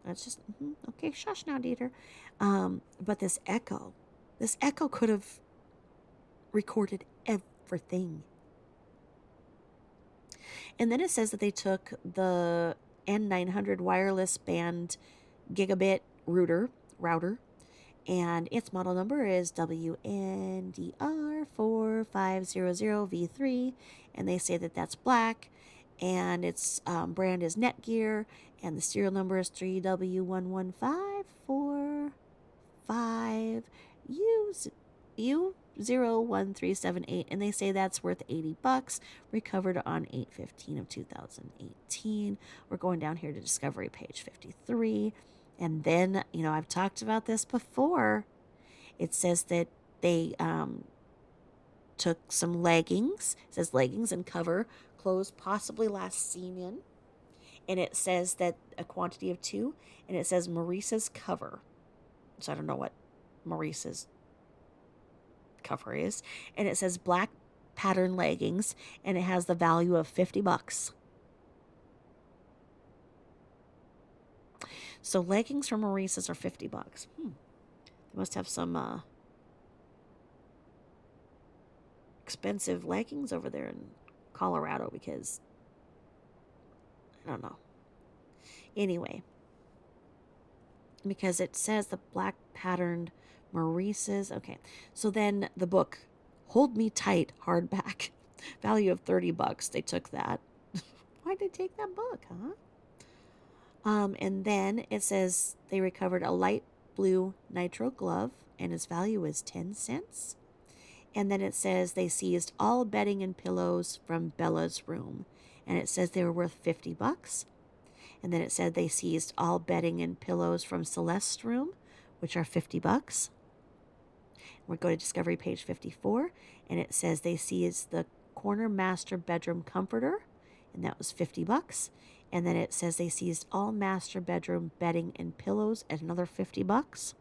S1: Let's just, okay, shush now, Dieter. But this Echo could have recorded everything. And then it says that they took the N900 wireless band gigabit router, and its model number is WNDR4500V3, and they say that that's black, and its brand is Netgear, and the serial number is 3W11545U01378, and they say that's worth $80, recovered on 8/15 of 2018. We're going down here to Discovery page 53. And then, I've talked about this before. It says that they took some leggings. It says leggings and cover, clothes possibly last seen in. And it says that a quantity of 2. And it says Maurice's cover. So I don't know what Maurice's cover is. And it says black pattern leggings. And it has the value of $50. So leggings from Maurice's are $50. They must have some expensive leggings over there in Colorado, because I don't know. Anyway, because it says the black patterned Maurice's. Okay, so then the book, Hold Me Tight, hardback, value of $30. They took that. Why'd they take that book, huh? And then it says they recovered a light blue nitro glove, and its value is 10 cents. And then it says they seized all bedding and pillows from Bella's room, and it says they were worth $50. And then it said they seized all bedding and pillows from Celeste's room, which are $50. We're going to Discovery page 54, and it says they seized the corner master bedroom comforter, and that was $50. And then it says they seized all master bedroom bedding and pillows at another $50.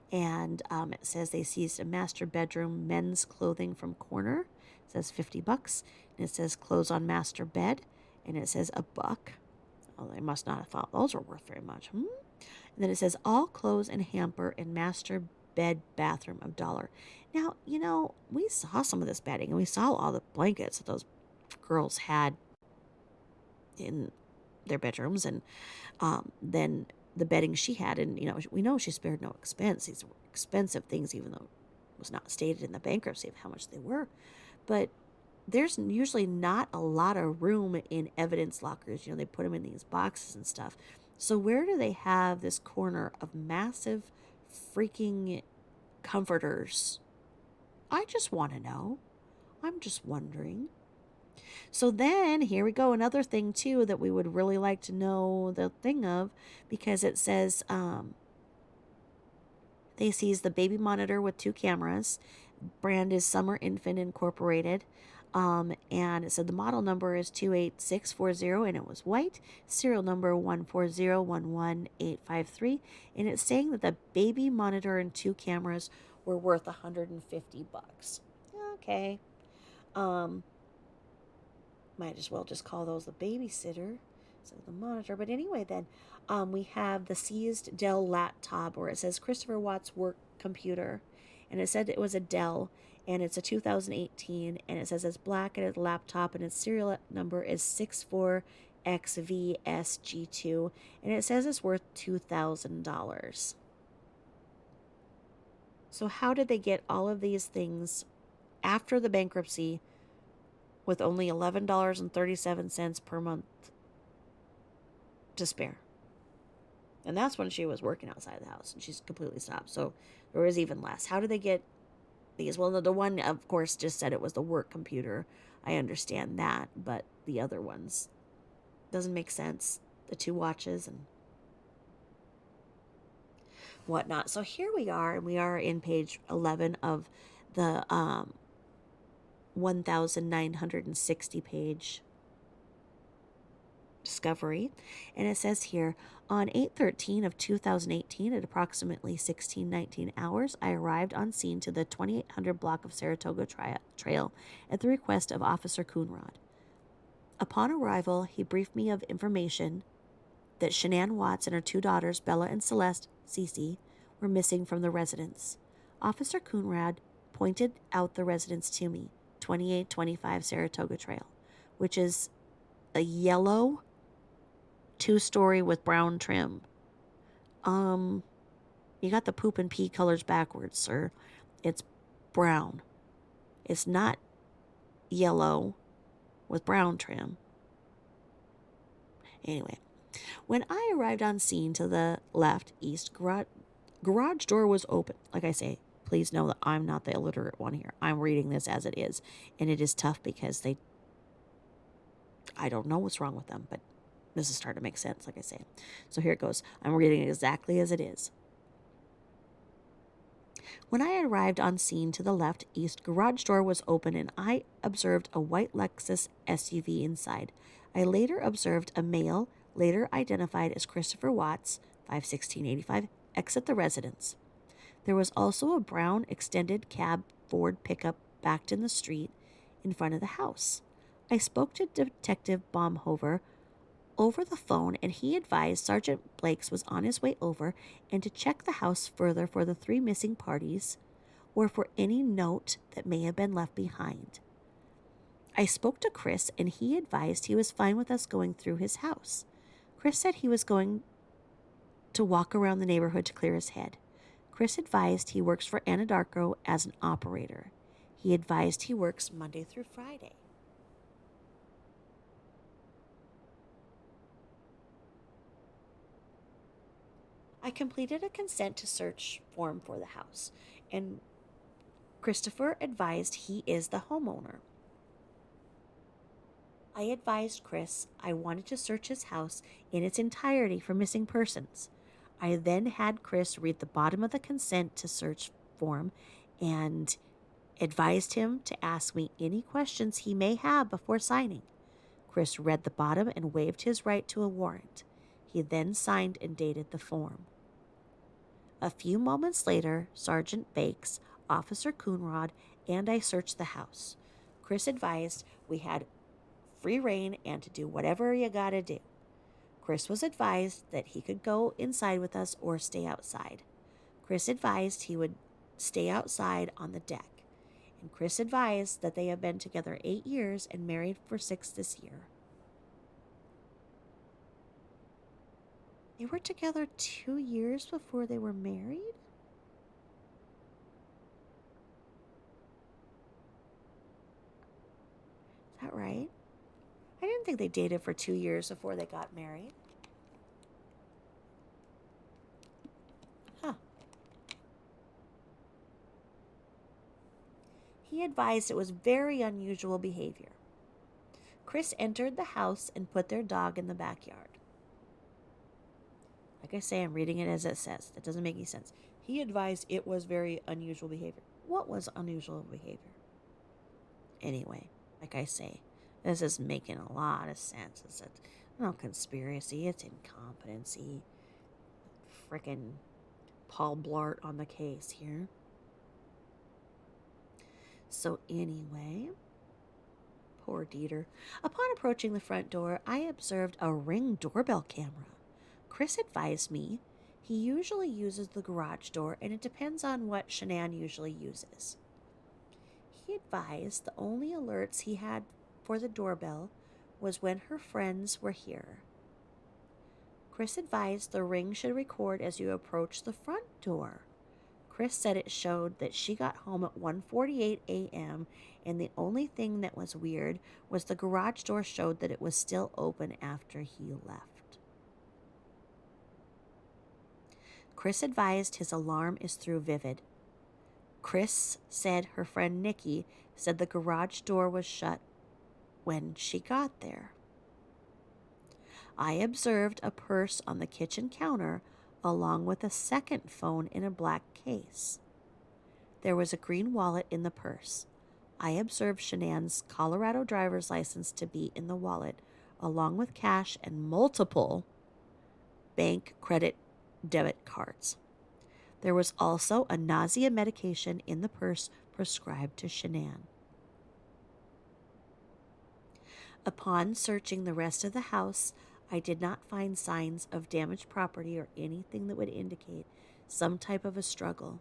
S1: And it says they seized a master bedroom men's clothing from corner. It says $50. And it says clothes on master bed, and it says $1. Oh, they must not have thought those were worth very much. And then it says all clothes and hamper and master bed bathroom of dollar. Now, we saw some of this bedding and we saw all the blankets that those girls had in their bedrooms, and then the bedding she had, and we know she spared no expense. These were expensive things, even though it was not stated in the bankruptcy of how much they were. But there's usually not a lot of room in evidence lockers. They put them in these boxes and stuff. So where do they have this corner of massive freaking comforters? I just want to know. I'm just wondering. So then here we go. Another thing too that we would really like to know the thing of, because it says they seized the baby monitor with 2 cameras. Brand is Summer Infant Incorporated. And it said the model number is 28640 and it was white. Serial number 140118853. And it's saying that the baby monitor and 2 cameras were worth $150. Okay. Might as well just call those the babysitter. So the monitor. But anyway, then we have the seized Dell laptop, where it says Christopher Watts work computer. And it said it was a Dell, and it's a 2018, and it says it's black and it's a laptop, and its serial number is 64XVSG2, and it says it's worth $2,000. So how did they get all of these things after the bankruptcy with only $11.37 per month to spare? And that's when she was working outside the house, and she's completely stopped. So there was even less. How did they get these? Well, the one, of course, just said it was the work computer. I understand that, but the other ones doesn't make sense. The 2 watches and whatnot. So here we are, and we are in page 11 of the 1,960 page discovery. And it says here, on 8/13 of 2018 at approximately 16:19 hours, I arrived on scene to the 2800 block of Saratoga Trail at the request of Officer Coonrod. Upon arrival, he briefed me of information that Shanann Watts and her 2 daughters, Bella and Celeste, Cece, were missing from the residence. Officer Coonrod pointed out the residence to me, 2825 Saratoga Trail, which is a yellow 2-story with brown trim. You got the poop and pee colors backwards, sir. It's brown. It's not yellow with brown trim. Anyway, when I arrived on scene, to the left east garage door was open. Like I say, please know that I'm not the illiterate one here. I'm reading this as it is, and it is tough because I don't know what's wrong with them, but this is starting to make sense, like I say. So here it goes. I'm reading it exactly as it is. When I arrived on scene, to the left east garage door was open, and I observed a white Lexus SUV inside. I later observed a male, later identified as Christopher Watts, 51685, exit the residence. There was also a brown extended cab Ford pickup backed in the street in front of the house. I spoke to Detective Baumhover over the phone, and he advised Sergeant Blakes was on his way over and to check the house further for the 3 missing parties or for any note that may have been left behind. I spoke to Chris, and he advised he was fine with us going through his house. Chris said he was going to walk around the neighborhood to clear his head. Chris advised he works for Anadarko as an operator. He advised he works Monday through Friday. I completed a consent to search form for the house, and Christopher advised he is the homeowner. I advised Chris I wanted to search his house in its entirety for missing persons. I then had Chris read the bottom of the consent to search form and advised him to ask me any questions he may have before signing. Chris read the bottom and waived his right to a warrant. He then signed and dated the form. A few moments later, Sergeant Bakes, Officer Coonrod, and I searched the house. Chris advised we had free reign and to do whatever you gotta do. Chris was advised that he could go inside with us or stay outside. Chris advised he would stay outside on the deck. And Chris advised that they have been together 8 years and married for 6 this year. They were together 2 years before they were married? Is that right? I didn't think they dated for 2 years before they got married. Huh. He advised it was very unusual behavior. Chris entered the house and put their dog in the backyard. Like I say, I'm reading it as it says. That doesn't make any sense. He advised it was very unusual behavior. What was unusual behavior? Anyway, like I say, this is making a lot of sense. It's no conspiracy, it's incompetency. Frickin' Paul Blart on the case here. So anyway, poor Dieter. Upon approaching the front door, I observed a Ring doorbell camera. Chris advised me he usually uses the garage door, and it depends on what Shanann usually uses. He advised the only alerts he had for the doorbell was when her friends were here. Chris advised the Ring should record as you approach the front door. Chris said it showed that she got home at 1:48 a.m., and the only thing that was weird was the garage door showed that it was still open after he left. Chris advised his alarm is through Vivid. Chris said her friend Nikki said the garage door was shut when she got there. I observed a purse on the kitchen counter along with a second phone in a black case. There was a green wallet in the purse. I observed Shanann's Colorado driver's license to be in the wallet, along with cash and multiple bank credit debit cards. There was also a nausea medication in the purse prescribed to Shanann. Upon searching the rest of the house, I did not find signs of damaged property or anything that would indicate some type of a struggle.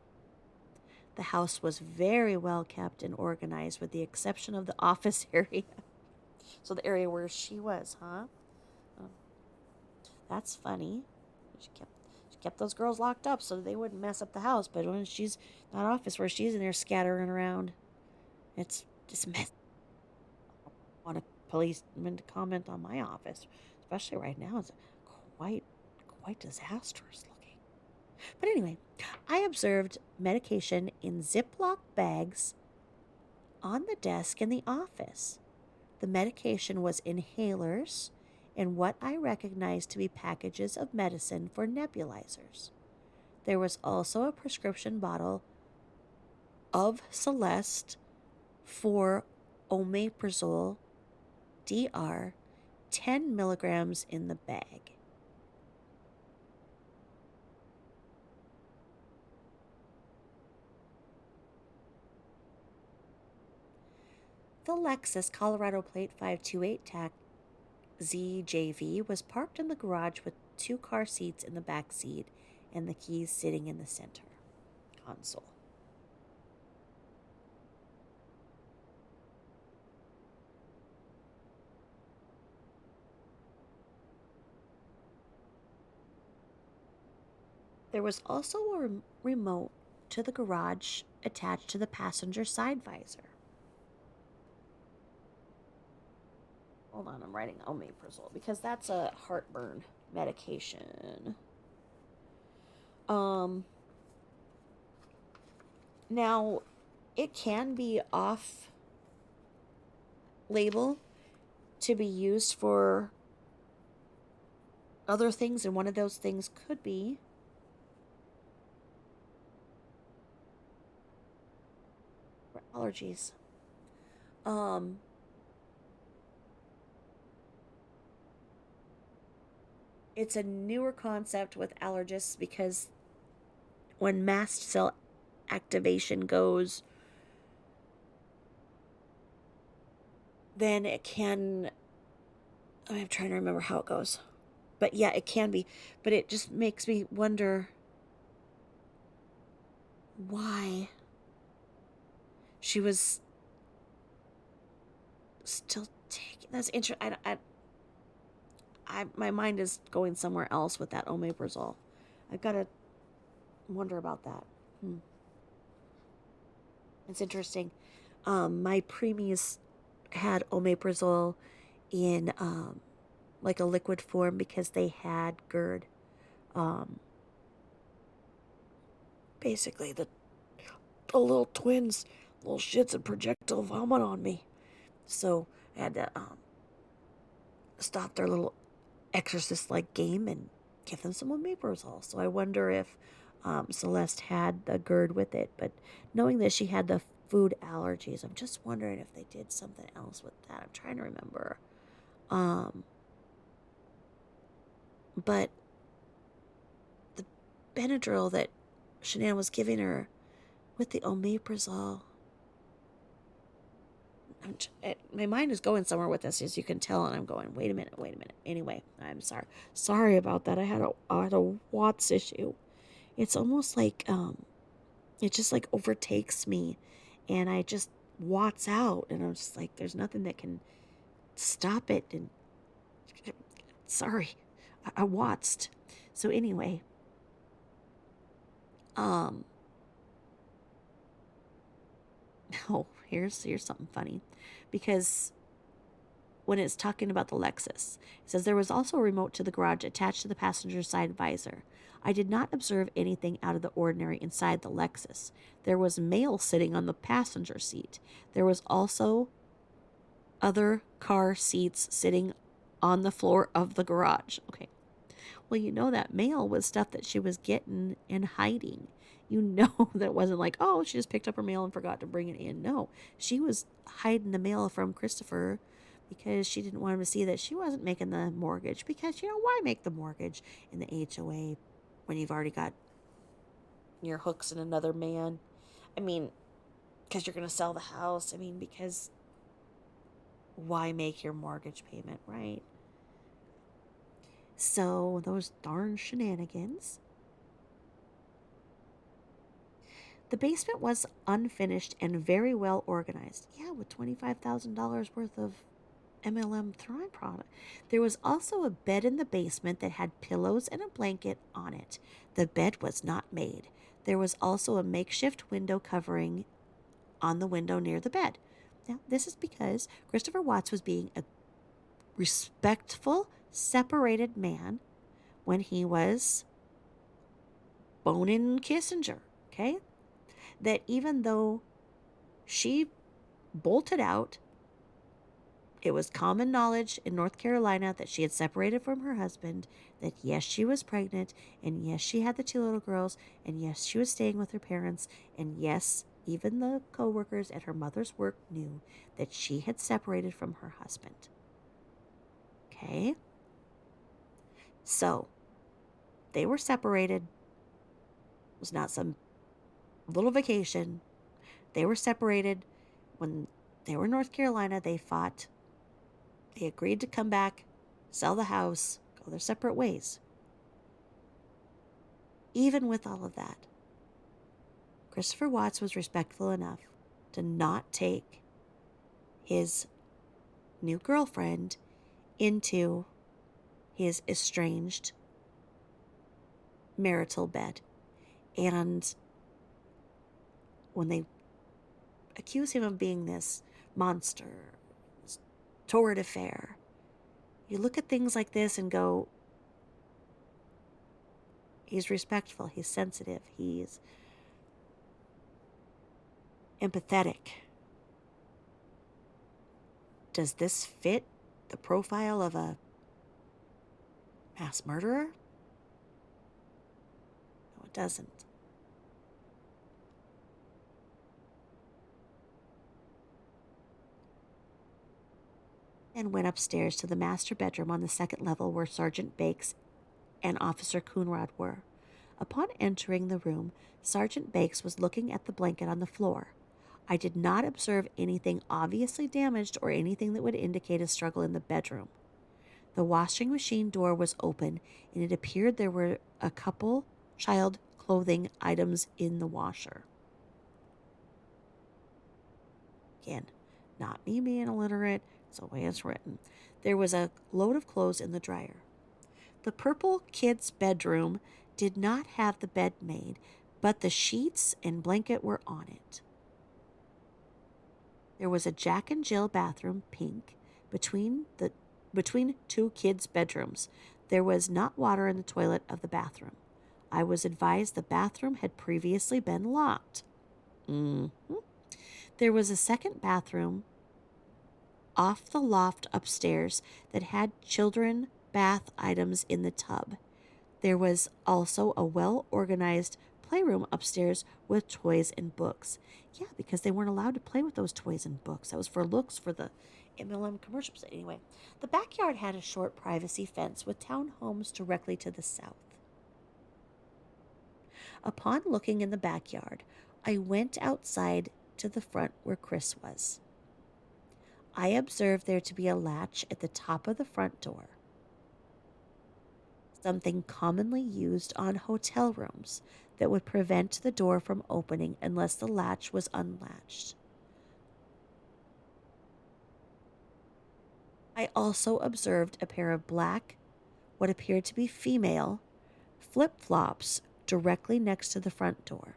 S1: The house was very well kept and organized with the exception of the office area. So the area where she was, huh? Oh, that's funny. She kept those girls locked up so they wouldn't mess up the house. But when she's not office where she's in there scattering around, it's just a mess. I want a policeman to comment on my office, especially right now. It's quite disastrous looking. But anyway, I observed medication in Ziploc bags on the desk in the office. The medication was inhalers and what I recognized to be packages of medicine for nebulizers. There was also a prescription bottle of Celeste for omeprazole DR, 10 milligrams in the bag. The Lexus Colorado Plate 528 TAC ZJV was parked in the garage with 2 car seats in the back seat and the keys sitting in the center console. There was also a remote to the garage attached to the passenger side visor. Hold on, I'm writing omeprazole because that's a heartburn medication. Now, it can be off label to be used for other things, and one of those things could be for allergies. It's a newer concept with allergists because when mast cell activation goes, then it can. I'm trying to remember how it goes. But yeah, it can be. But it just makes me wonder why she was still taking. That's interesting. My mind is going somewhere else with that omeprazole. I've got to wonder about that. Hmm. It's interesting. My preemies had omeprazole in like a liquid form because they had GERD. Um, Basically, the little twins, little shits and projectile vomit on me. So I had to stop their little exorcist like game and give them some omeprazole. So I wonder if Celeste had the GERD with it. But knowing that she had the food allergies, I'm just wondering if they did something else with that. I'm trying to remember. Um, but the Benadryl that Shanann was giving her with the omeprazole, my mind is going somewhere with this, as you can tell, and I'm going, wait a minute, wait a minute. Anyway, I'm sorry. Sorry about that. I had a Watts issue. It's almost like it just like overtakes me, and I just Watts out, and I'm just like, there's nothing that can stop it. And sorry, I Wattsed. So anyway, um, oh, here's something funny, because when it's talking about the Lexus. It says there was also a remote to the garage attached to the passenger side visor. I did not observe anything out of the ordinary inside the Lexus. There was mail sitting on the passenger seat. There was also other car seats sitting on the floor of the garage. Okay. Well, you know that mail was stuff that she was getting and hiding. You know that it wasn't like, oh, she just picked up her mail and forgot to bring it in. No, she was hiding the mail from Christopher because she didn't want him to see that she wasn't making the mortgage. Because, why make the mortgage in the HOA when you've already got your hooks in another man? I mean, because you're going to sell the house. I mean, because why make your mortgage payment, right? So, those darn shenanigans. The basement was unfinished and very well organized. Yeah, with $25,000 worth of MLM Thrive product. There was also a bed in the basement that had pillows and a blanket on it. The bed was not made. There was also a makeshift window covering on the window near the bed. Now, this is because Christopher Watts was being a respectful, separated man when he was boning Kissinger, okay? That even though she bolted out, it was common knowledge in North Carolina that she had separated from her husband, that yes, she was pregnant, and yes, she had the two little girls, and yes, she was staying with her parents, and yes, even the coworkers at her mother's work knew that she had separated from her husband. Okay? So, they were separated. It was not some little vacation. They were separated. When they were in North Carolina, they fought. They agreed to come back, sell the house, go their separate ways. Even with all of that, Christopher Watts was respectful enough to not take his new girlfriend into his estranged marital bed. And when they accuse him of being this monster, this torrid affair, you look at things like this and go, he's respectful, he's sensitive, he's empathetic. Does this fit the profile of a mass murderer? No, it doesn't. And went upstairs to the master bedroom on the second level where Sergeant Bakes and Officer Coonrod were. Upon entering the room, Sergeant Bakes was looking at the blanket on the floor. I did not observe anything obviously damaged or anything that would indicate a struggle in the bedroom. The washing machine door was open, and it appeared there were a couple child clothing items in the washer. Again, not me being illiterate, it's the way it's written. There was a load of clothes in the dryer. The purple kid's bedroom did not have the bed made, but the sheets and blanket were on it. There was a Jack and Jill bathroom, pink, between two kids' bedrooms. There was not water in the toilet of the bathroom. I was advised the bathroom had previously been locked. Mm-hmm. There was a second bathroom off the loft upstairs that had children bath items in the tub. There was also a well organized playroom upstairs with toys and books. Yeah, because they weren't allowed to play with those toys and books. That was for looks for the MLM commercials. Anyway, the backyard had a short privacy fence with townhomes directly to the south. Upon looking in the backyard, I went outside to the front where Chris was. I observed there to be a latch at the top of the front door, something commonly used on hotel rooms that would prevent the door from opening unless the latch was unlatched. I also observed a pair of black, what appeared to be female, flip-flops directly next to the front door.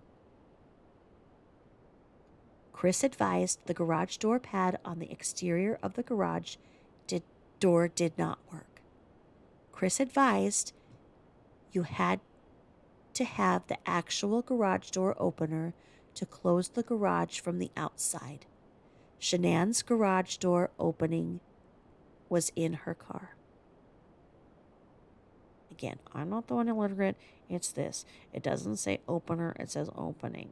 S1: Chris advised the garage door pad on the exterior of the garage door did not work. Chris advised you had to have the actual garage door opener to close the garage from the outside. Shanann's garage door opening was in her car. Again, I'm not the one illiterate. It's this. It doesn't say opener, it says opening.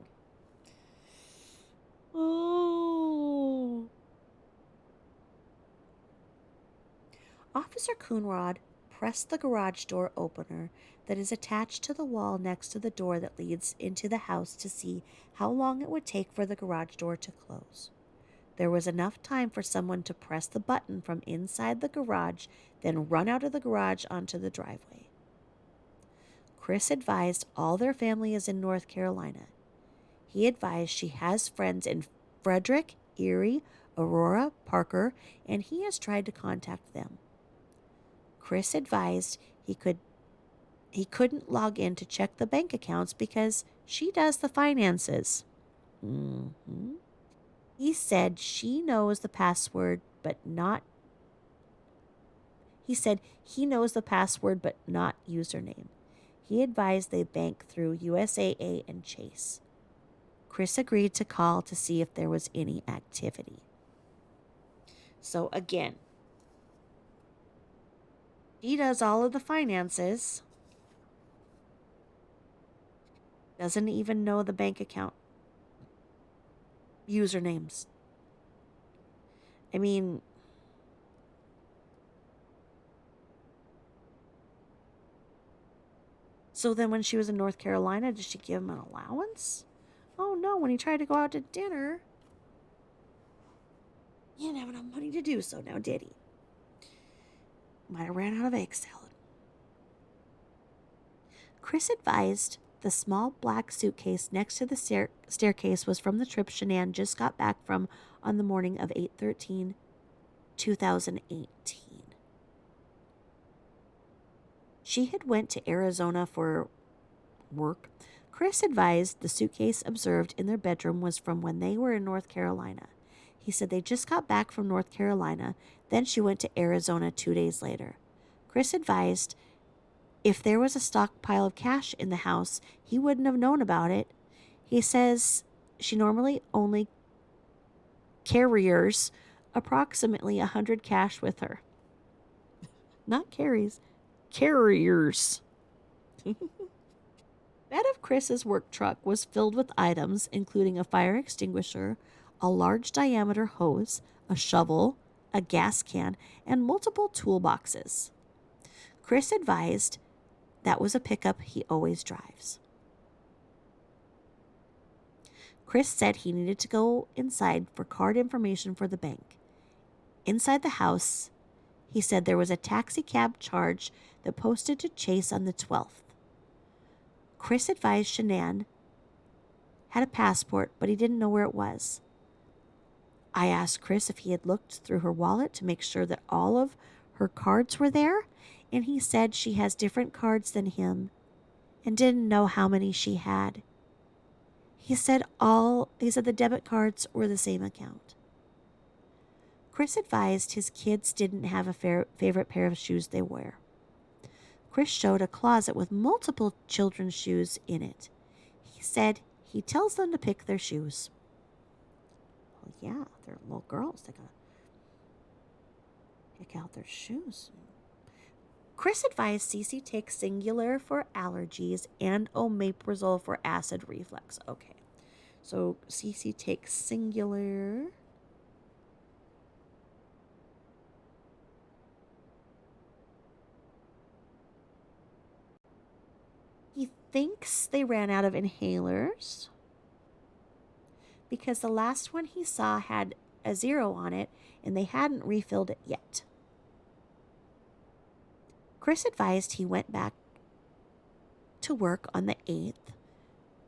S1: Oh. Officer Coonrod pressed the garage door opener that is attached to the wall next to the door that leads into the house to see how long it would take for the garage door to close. There was enough time for someone to press the button from inside the garage, then run out of the garage onto the driveway. Chris advised all their family is in North Carolina. He advised she has friends in Frederick, Erie, Aurora, Parker, and he has tried to contact them. Chris advised he couldn't log in to check the bank accounts because she does the finances. Mm-hmm. He said he knows the password, but not username. He advised they bank through USAA and Chase. Chris agreed to call to see if there was any activity. So again, he does all of the finances. Doesn't even know the bank account usernames. I mean, so then when she was in North Carolina, did she give him an allowance? Oh no, when he tried to go out to dinner, he didn't have enough money to do so now, did he? Might have ran out of egg salad. Chris advised the small black suitcase next to the staircase was from the trip Shanann just got back from on the morning of 8/13/2018. She had went to Arizona for work. Chris advised the suitcase observed in their bedroom was from when they were in North Carolina. He said they just got back from North Carolina, then she went to Arizona 2 days later. Chris advised if there was a stockpile of cash in the house, he wouldn't have known about it. He says she normally only carriers approximately 100 cash with her. Not carries, carriers. Bed of Chris's work truck was filled with items, including a fire extinguisher, a large diameter hose, a shovel, a gas can, and multiple toolboxes. Chris advised that was a pickup he always drives. Chris said he needed to go inside for card information for the bank. Inside the house, He said there was a taxi cab charge that posted to Chase on the 12th. Chris advised Shanann had a passport, but he didn't know where it was. I asked Chris if he had looked through her wallet to make sure that all of her cards were there, and he said she has different cards than him and didn't know how many she had. He said the debit cards were the same account. Chris advised his kids didn't have a favorite pair of shoes they wear. Chris showed a closet with multiple children's shoes in it. He said he tells them to pick their shoes. Well, yeah, they're little girls. They gotta pick out their shoes. Chris advised Cece take Singular for allergies and omeprazole for acid reflux. Okay, so Cece takes Singular. He thinks they ran out of inhalers because the last one he saw had a 0 on it and they hadn't refilled it yet. Chris advised he went back to work on the 8th,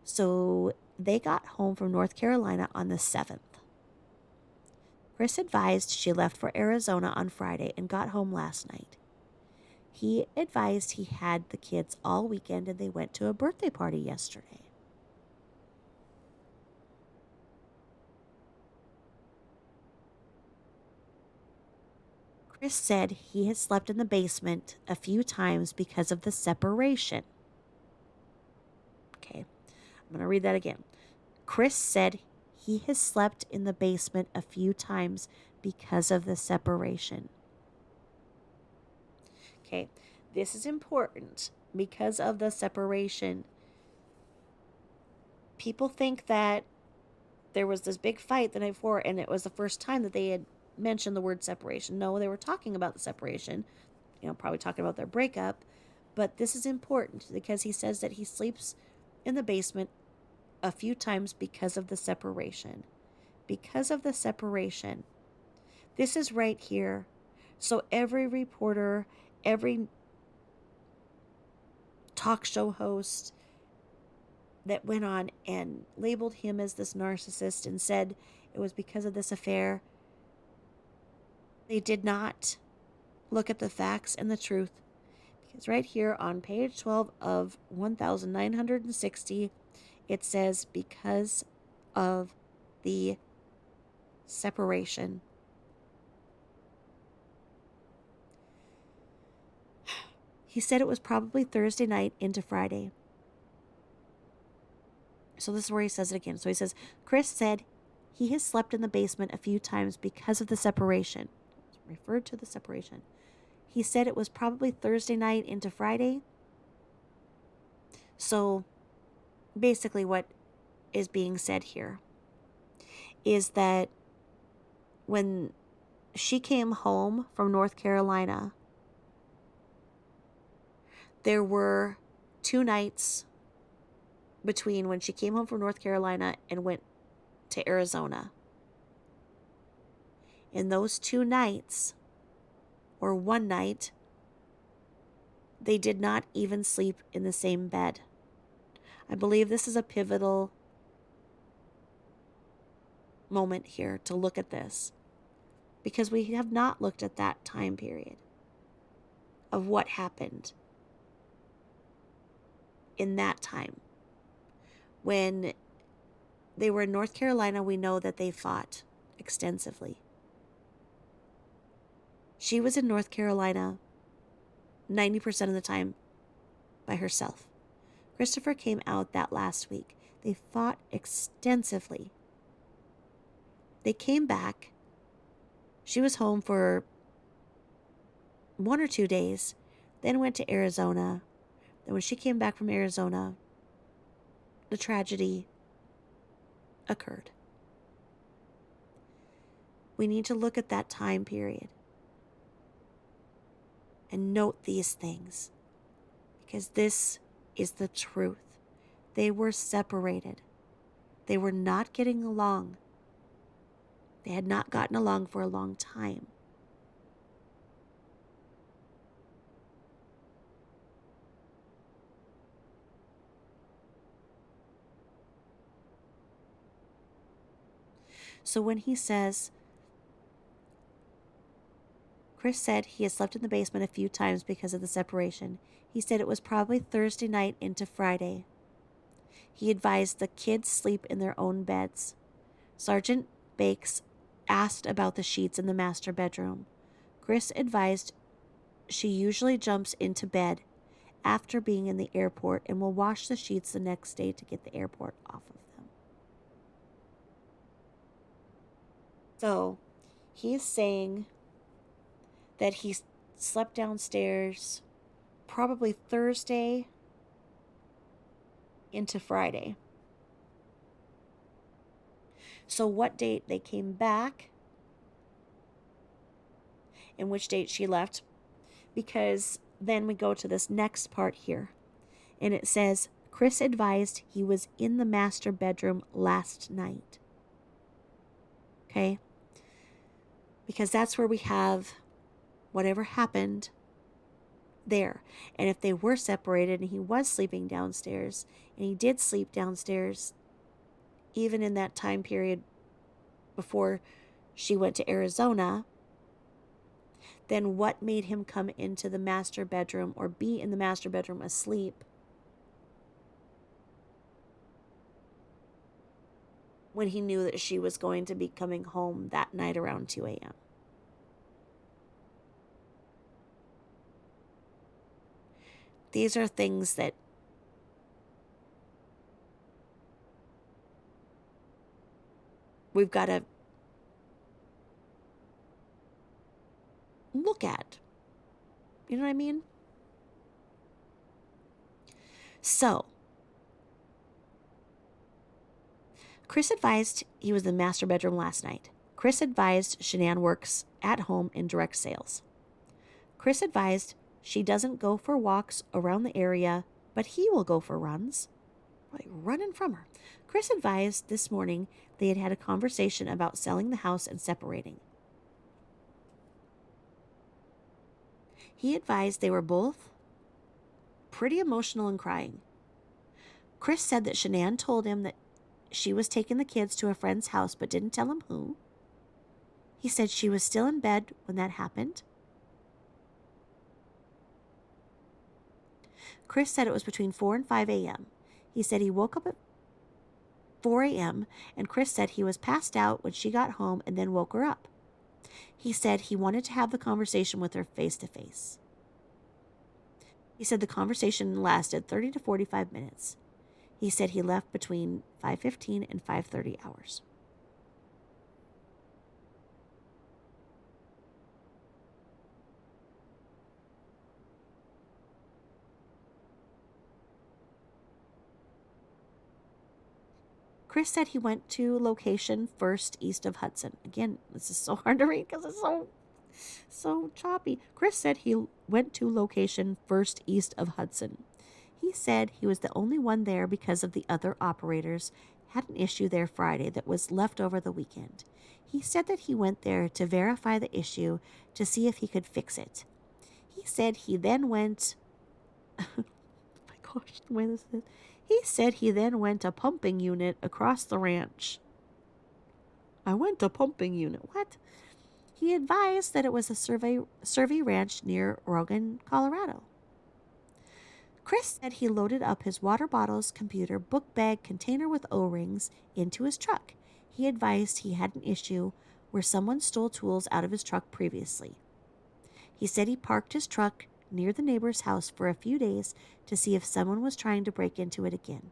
S1: so they got home from North Carolina on the 7th. Chris advised she left for Arizona on Friday and got home last night. He advised he had the kids all weekend and they went to a birthday party yesterday. Chris said he had slept in the basement a few times because of the separation. Okay, I'm going to read that again. Chris said he has slept in the basement a few times because of the separation. Okay, this is important because of the separation. People think that there was this big fight the night before and it was the first time that they had mentioned the word separation. No, they were talking about the separation, probably talking about their breakup. But this is important because he says that he sleeps in the basement a few times because of the separation. Because of the separation. This is right here. So every reporter, every talk show host that went on and labeled him as this narcissist and said it was because of this affair, they did not look at the facts and the truth. Because right here on page 12 of 1960, it says because of the separation. He said it was probably Thursday night into Friday. So this is where he says it again. So he says, Chris said he has slept in the basement a few times because of the separation. Referred to the separation. He said it was probably Thursday night into Friday. So basically what is being said here is that when she came home from North Carolina, there were 2 nights between when she came home from North Carolina and went to Arizona. In those 2 nights, or 1 night, they did not even sleep in the same bed. I believe this is a pivotal moment here to look at this, because we have not looked at that time period of what happened in that time. When they were in North Carolina, we know that they fought extensively. She was in North Carolina 90% of the time by herself. Christopher came out that last week. They fought extensively. They came back. She was home for 1 or 2 days, then went to Arizona. Then when she came back from Arizona, the tragedy occurred. We need to look at that time period and note these things, because this is the truth. They were separated. They were not getting along. They had not gotten along for a long time. So when he says, Chris said he had slept in the basement a few times because of the separation. He said it was probably Thursday night into Friday. He advised the kids sleep in their own beds. Sergeant Bakes asked about the sheets in the master bedroom. Chris advised she usually jumps into bed after being in the airport and will wash the sheets the next day to get the airport off of them. So he's saying that he slept downstairs probably Thursday into Friday. So what date they came back and which date she left, because then we go to this next part here. And it says, Chris advised he was in the master bedroom last night. Okay? Because that's where we have whatever happened there. And if they were separated and he was sleeping downstairs, and he did sleep downstairs even in that time period before she went to Arizona, then what made him come into the master bedroom or be in the master bedroom asleep when he knew that she was going to be coming home that night around 2 a.m.? These are things that we've got to look at. You know what I mean? So, Chris advised he was in the master bedroom last night. Chris advised Shanann works at home in direct sales. Chris advised she doesn't go for walks around the area, but he will go for runs. Like running from her. Chris advised this morning they had had a conversation about selling the house and separating. He advised they were both pretty emotional and crying. Chris said that Shanann told him that she was taking the kids to a friend's house but didn't tell him who. He said she was still in bed when that happened. Chris said it was between 4 and 5 a.m. He said he woke up at 4 a.m. and Chris said he was passed out when she got home and then woke her up. He said he wanted to have the conversation with her face to face. He said the conversation lasted 30 to 45 minutes. He said he left between 5:15 and 5:30 hours. Chris said he went to location first east of Hudson. Again, this is so hard to read because it's so choppy. Chris said he went to location first east of Hudson. He said he was the only one there because of the other operators had an issue there Friday that was left over the weekend. He said that he went there to verify the issue to see if he could fix it. He said he then went oh my gosh, the way this is. He said he then went a pumping unit across the ranch. I went to pumping unit. What? He advised that it was a survey ranch near Rogan, Colorado. Chris said he loaded up his water bottles, computer, book bag, container with O-rings into his truck. He advised he had an issue where someone stole tools out of his truck previously. He said he parked his truck near the neighbor's house for a few days to see if someone was trying to break into it again.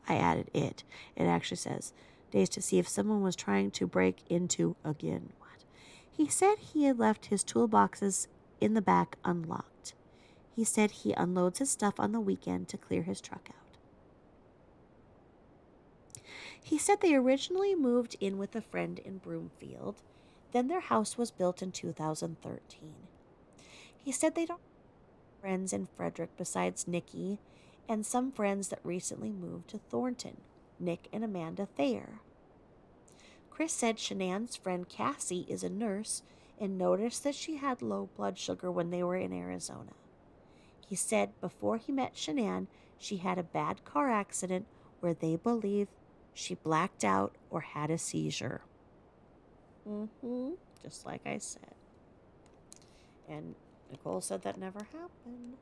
S1: I added it. It actually says days to see if someone was trying to break into again. What? He said he had left his toolboxes in the back unlocked. He said he unloads his stuff on the weekend to clear his truck out. He said they originally moved in with a friend in Broomfield. Then their house was built in 2013. He said they don't have friends in Frederick besides Nikki and some friends that recently moved to Thornton, Nick and Amanda Thayer. Chris said Shanann's friend Cassie is a nurse and noticed that she had low blood sugar when they were in Arizona. He said before he met Shanann, she had a bad car accident where they believe she blacked out or had a seizure. Just like I said. And Nicole said that never happened.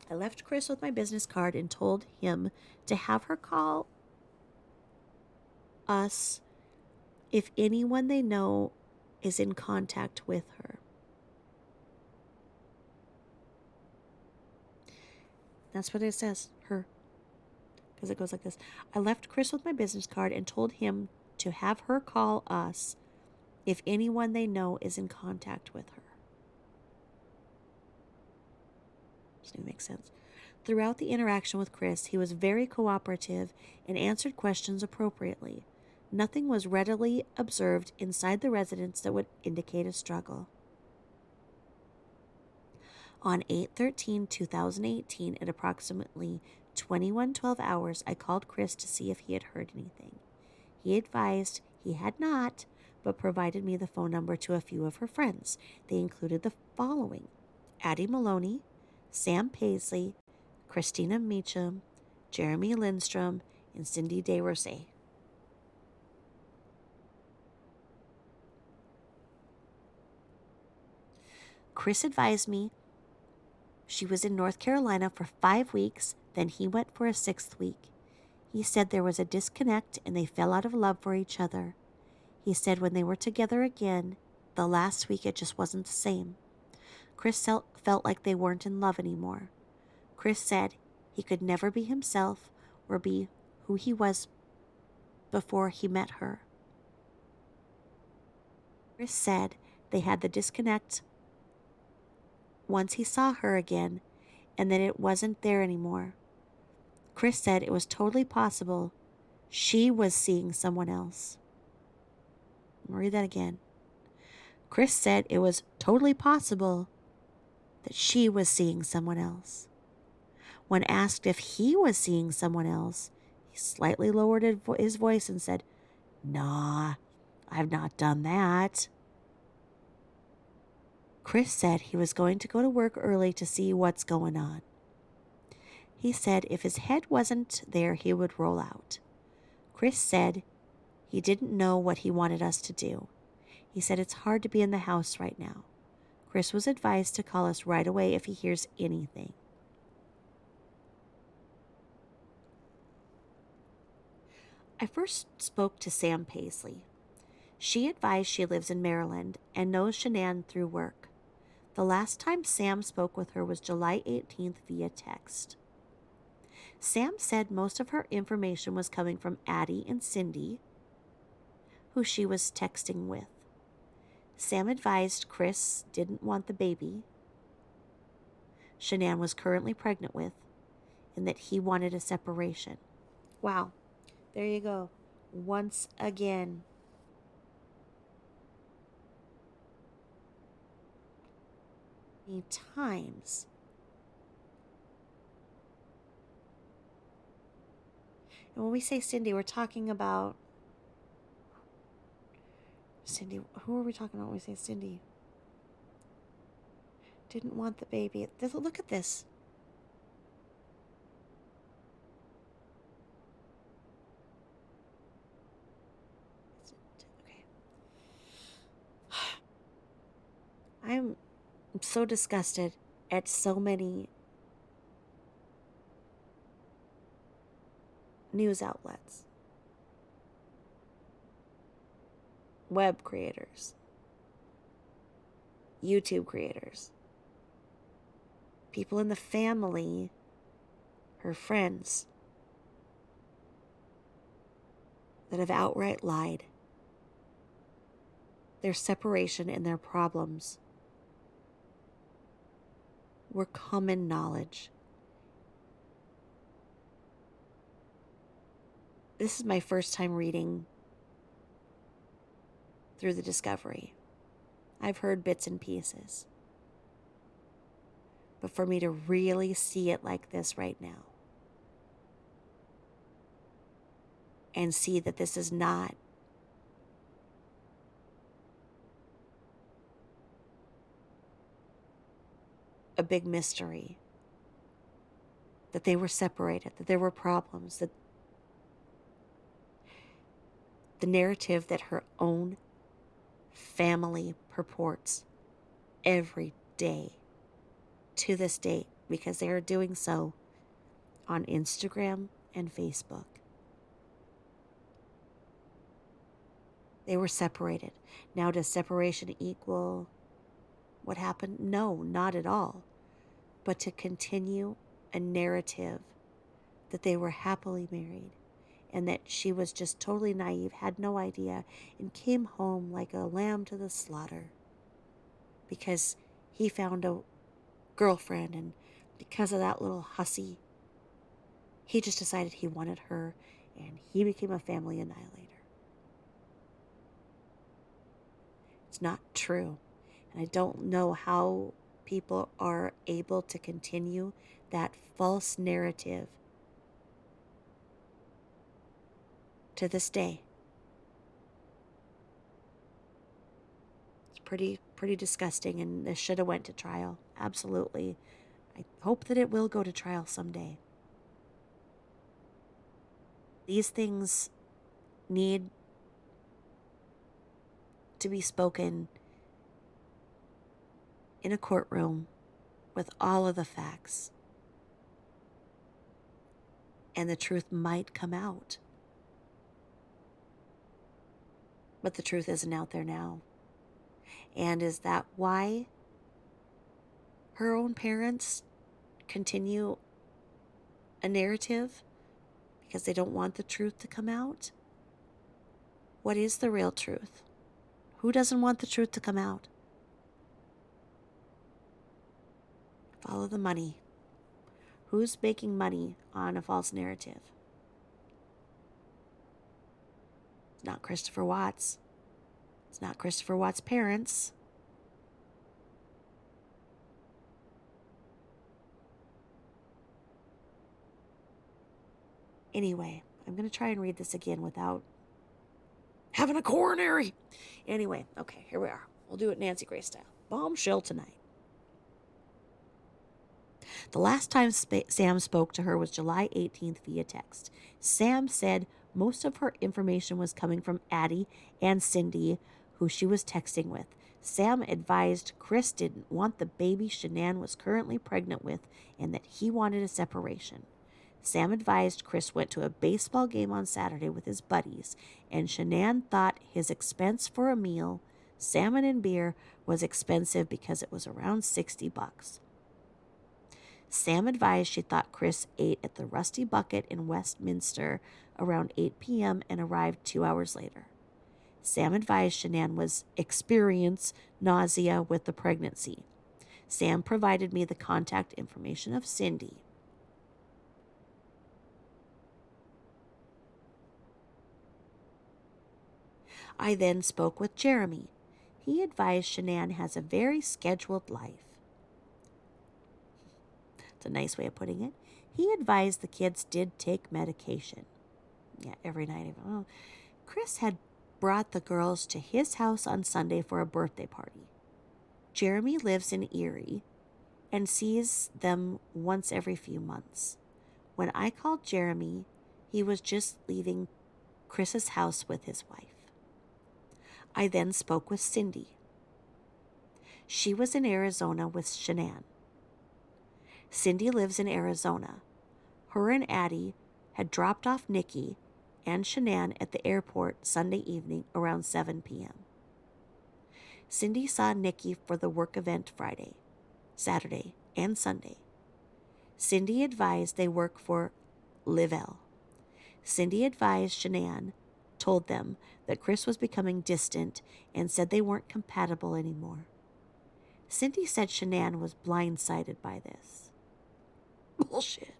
S1: I left Chris with my business card and told him to have her call us if anyone they know is in contact with her. That's what it says, her. Because it goes like this. I left Chris with my business card and told him to have her call us if anyone they know is in contact with her. Doesn't even make sense. Throughout the interaction with Chris, he was very cooperative and answered questions appropriately. Nothing was readily observed inside the residence that would indicate a struggle. On 8/13/2018, at approximately 21:12 hours, I called Chris to see if he had heard anything. He advised he had not, but provided me the phone number to a few of her friends. They included the following: Addie Maloney, Sam Paisley, Christina Meacham, Jeremy Lindstrom, and Cindy DeRose. Chris advised me she was in North Carolina for 5 weeks, then he went for a 6th week. He said there was a disconnect and they fell out of love for each other. He said when they were together again, the last week it just wasn't the same. Chris felt like they weren't in love anymore. Chris said he could never be himself or be who he was before he met her. Chris said they had the disconnect once he saw her again, and then it wasn't there anymore. Chris said it was totally possible she was seeing someone else. I'll read that again. Chris said it was totally possible that she was seeing someone else. When asked if he was seeing someone else, he slightly lowered his voice and said, "Nah, I've not done that." Chris said he was going to go to work early to see what's going on. He said if his head wasn't there, he would roll out. Chris said he didn't know what he wanted us to do. He said it's hard to be in the house right now. Chris was advised to call us right away if he hears anything. I first spoke to Sam Paisley. She advised she lives in Maryland and knows Shanann through work. The last time Sam spoke with her was July 18th via text. Sam said most of her information was coming from Addie and Cindy, who she was texting with. Sam advised Chris didn't want the baby Shanann was currently pregnant with, and that he wanted a separation. Wow, there you go. Once again. Many times. And when we say Cindy, we're talking about Cindy. Who are we talking about when we say Cindy? Didn't want the baby. Look at this. Okay. I'm so disgusted at so many news outlets, web creators, YouTube creators, people in the family, her friends, that have outright lied. Their separation and their problems were common knowledge. This is my first time reading through the Discovery. I've heard bits and pieces. But for me to really see it like this right now, and see that this is not big mystery, that they were separated, that there were problems, that the narrative that her own family purports every day to this date, because they are doing so on Instagram and Facebook. They were separated. Now, does separation equal what happened? No, not at all. But to continue a narrative that they were happily married and that she was just totally naive, had no idea, and came home like a lamb to the slaughter because he found a girlfriend, and because of that little hussy, he just decided he wanted her, and he became a family annihilator. It's not true. And I don't know how people are able to continue that false narrative to this day. It's pretty disgusting, and this should have went to trial. Absolutely. I hope that it will go to trial someday. These things need to be spoken in a courtroom with all of the facts. And the truth might come out. But the truth isn't out there now. And is that why her own parents continue a narrative? Because they don't want the truth to come out? What is the real truth? Who doesn't want the truth to come out? Follow the money. Who's making money on a false narrative? It's not Christopher Watts. It's not Christopher Watts' parents. Anyway, I'm going to try and read this again without having a coronary. Anyway, okay, here we are. We'll do it Nancy Grace style. Bombshell tonight. The last time Sam spoke to her was July 18th via text. Sam said most of her information was coming from Addie and Cindy, who she was texting with. Sam advised Chris didn't want the baby Shanann was currently pregnant with and that he wanted a separation. Sam advised Chris went to a baseball game on Saturday with his buddies, and Shanann thought his expense for a meal, salmon and beer, was expensive because it was around $60. Sam advised she thought Chris ate at the Rusty Bucket in Westminster around 8 p.m. and arrived 2 hours later. Sam advised Shanann was experience nausea with the pregnancy. Sam provided me the contact information of Cindy. I then spoke with Jeremy. He advised Shanann has a very scheduled life. It's a nice way of putting it. He advised the kids did take medication. Yeah, every night. Oh. Chris had brought the girls to his house on Sunday for a birthday party. Jeremy lives in Erie and sees them once every few months. When I called Jeremy, he was just leaving Chris's house with his wife. I then spoke with Cindy. She was in Arizona with Shanann. Cindy lives in Arizona. Her and Addie had dropped off Nikki and Shanann at the airport Sunday evening around 7 p.m. Cindy saw Nikki for the work event Friday, Saturday, and Sunday. Cindy advised they work for Livell. Cindy advised Shanann told them that Chris was becoming distant and said they weren't compatible anymore. Cindy said Shanann was blindsided by this. Bullshit.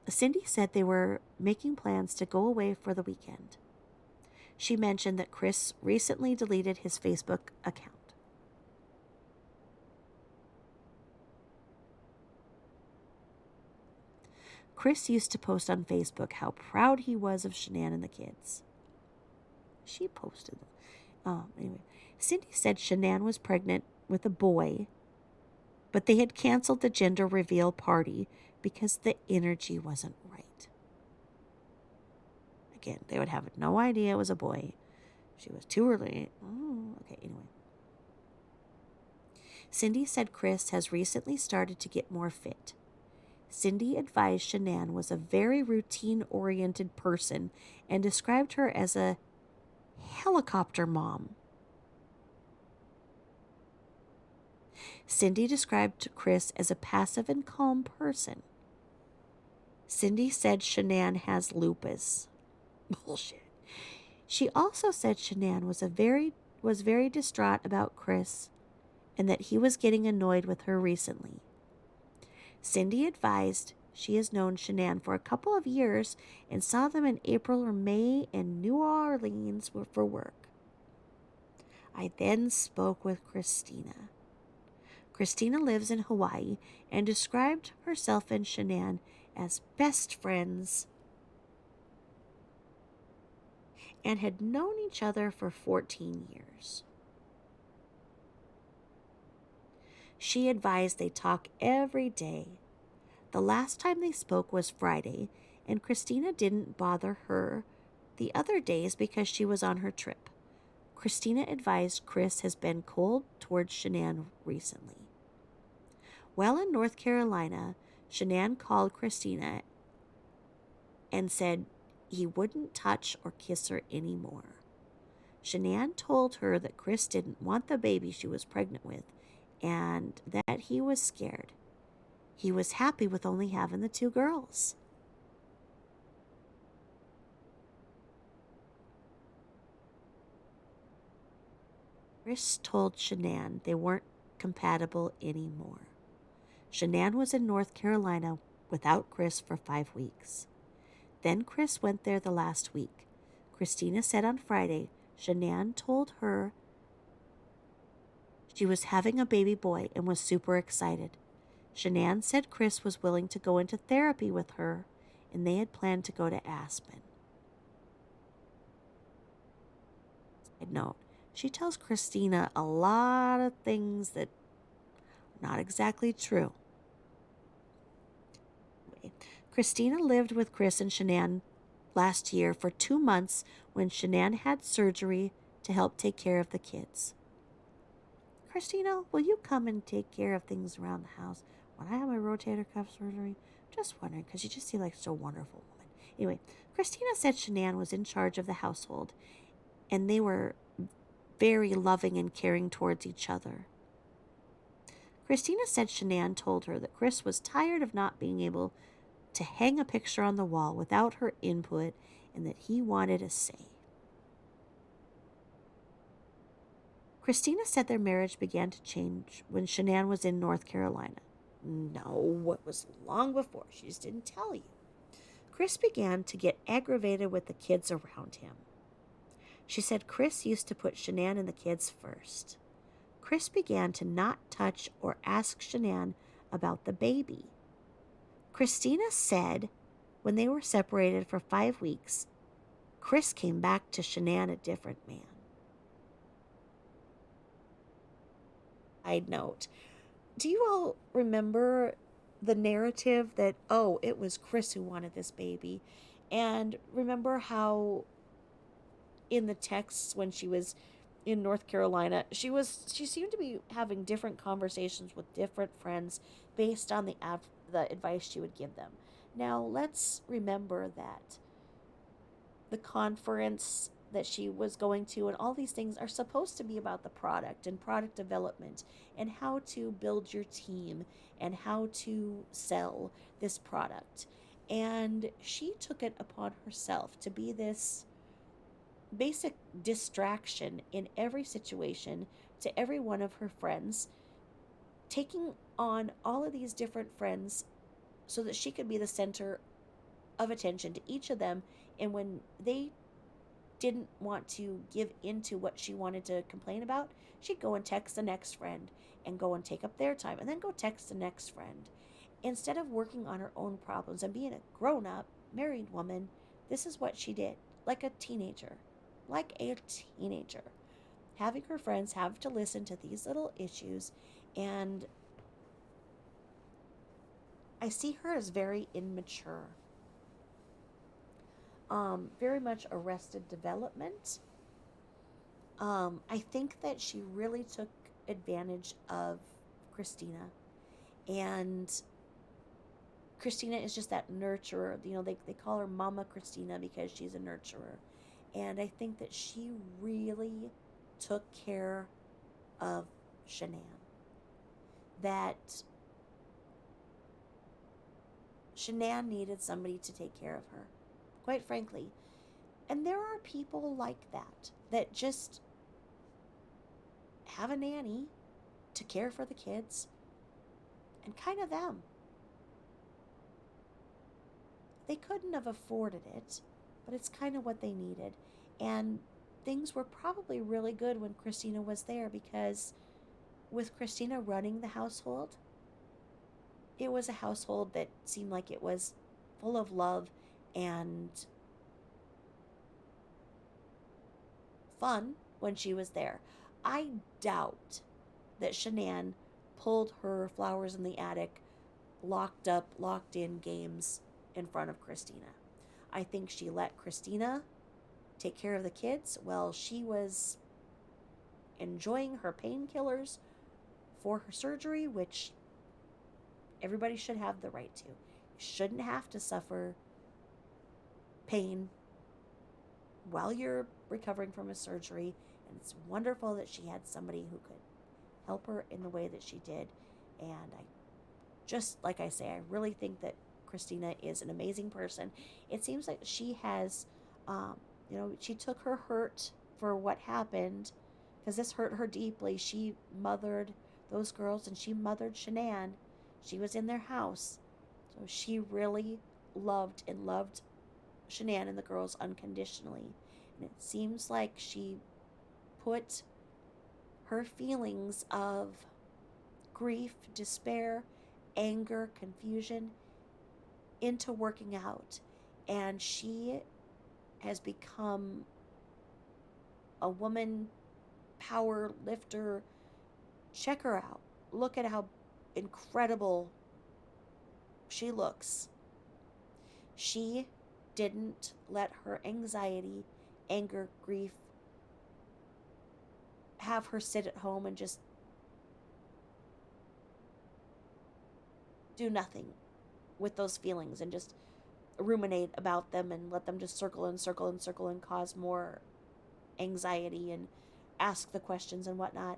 S1: Cindy said they were making plans to go away for the weekend. She mentioned that Chris recently deleted his Facebook account. Chris used to post on Facebook how proud he was of Shanann and the kids. She posted them. Anyway, Cindy said Shanann was pregnant with a boy but they had canceled the gender reveal party because the energy wasn't right. Again, they would have no idea it was a boy. She was too early. Oh, okay, anyway. Cindy said Chris has recently started to get more fit. Cindy advised Shanann was a very routine-oriented person and described her as a helicopter mom. Cindy described Chris as a passive and calm person. Cindy said Shanann has lupus. Bullshit. She also said Shanann was very distraught about Chris and that he was getting annoyed with her recently. Cindy advised she has known Shanann for a couple of years and saw them in April or May in New Orleans for work. I then spoke with Christina. Christina lives in Hawaii and described herself and Shanann as best friends and had known each other for 14 years. She advised they talk every day. The last time they spoke was Friday, and Christina didn't bother her the other days because she was on her trip. Christina advised Chris has been cold towards Shanann recently. While in North Carolina, Shanann called Christina and said he wouldn't touch or kiss her anymore. Shanann told her that Chris didn't want the baby she was pregnant with and that he was scared. He was happy with only having the 2 girls. Chris told Shanann they weren't compatible anymore. Shanann was in North Carolina without Chris for 5 weeks. Then Chris went there the last week. Christina said on Friday, Shanann told her she was having a baby boy and was super excited. Shanann said Chris was willing to go into therapy with her, and they had planned to go to Aspen. Side note, she tells Christina a lot of things that are not exactly true. Christina lived with Chris and Shanann last year for 2 months when Shanann had surgery to help take care of the kids. Christina, will you come and take care of things around the house when I have my rotator cuff surgery? Just wondering, because you just seem like so wonderful woman. Anyway, Christina said Shanann was in charge of the household, and they were very loving and caring towards each other. Christina said Shanann told her that Chris was tired of not being able to hang a picture on the wall without her input and that he wanted a say. Christina said their marriage began to change when Shanann was in North Carolina. No, it was long before. She just didn't tell you. Chris began to get aggravated with the kids around him. She said Chris used to put Shanann and the kids first. Chris began to not touch or ask Shanann about the baby. Christina said when they were separated for 5 weeks, Chris came back to Shanann a different man. Side note, do you all remember the narrative that, oh, it was Chris who wanted this baby? And remember how in the texts when she was in North Carolina, she seemed to be having different conversations with different friends based on the advice she would give them. Now, let's remember that the conference that she was going to and all these things are supposed to be about the product and product development and how to build your team and how to sell this product. And she took it upon herself to be this basic distraction in every situation to every one of her friends, taking on all of these different friends so that she could be the center of attention to each of them. And when they didn't want to give into what she wanted to complain about, she'd go and text the next friend and go and take up their time and then go text the next friend. Instead of working on her own problems and being a grown-up, married woman, this is what she did, like a teenager. Having her friends have to listen to these little issues and I see her as very immature, very much arrested development. I think that she really took advantage of Christina, and Christina is just that nurturer. They call her Mama Christina because she's a nurturer. And I think that she really took care of Shanann. That Shanann needed somebody to take care of her, quite frankly. And there are people like that, that just have a nanny to care for the kids and kind of them. They couldn't have afforded it, but it's kind of what they needed. And things were probably really good when Christina was there, because with Christina running the household, it was a household that seemed like it was full of love and fun when she was there. I doubt that Shanann pulled her flowers in the attic, locked up, locked in games in front of Christina. I think she let Christina take care of the kids while she was enjoying her painkillers for her surgery, which everybody should have the right to. You shouldn't have to suffer pain while you're recovering from a surgery. And it's wonderful that she had somebody who could help her in the way that she did. And I just, like I say, I really think that Christina is an amazing person. It seems like she has, she took her hurt for what happened, because this hurt her deeply. She mothered those girls, and she mothered Shanann. She was in their house. So she really loved Shanann and the girls unconditionally. And it seems like she put her feelings of grief, despair, anger, confusion into working out. And she has become a woman power lifter. Check her out. Look at how incredible she looks. She didn't let her anxiety, anger, grief have her sit at home and just do nothing with those feelings and just ruminate about them and let them just circle and circle and circle and cause more anxiety and ask the questions and whatnot.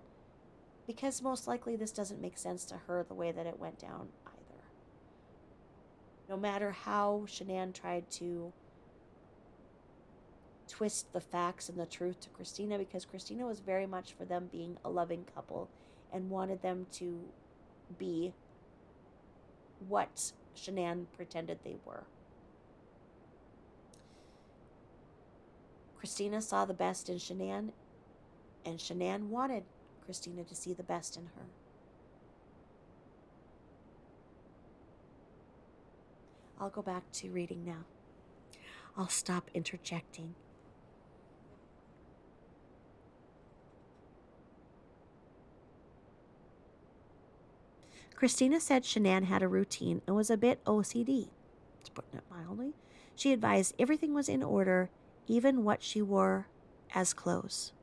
S1: Because most likely this doesn't make sense to her the way that it went down either. No matter how Shanann tried to twist the facts and the truth to Christina, because Christina was very much for them being a loving couple and wanted them to be what Shanann pretended they were. Christina saw the best in Shanann, and Shanann wanted Christina to see the best in her. I'll go back to reading now. I'll stop interjecting. Christina said Shanann had a routine and was a bit OCD, to put it mildly. She advised everything was in order, even what she wore as clothes.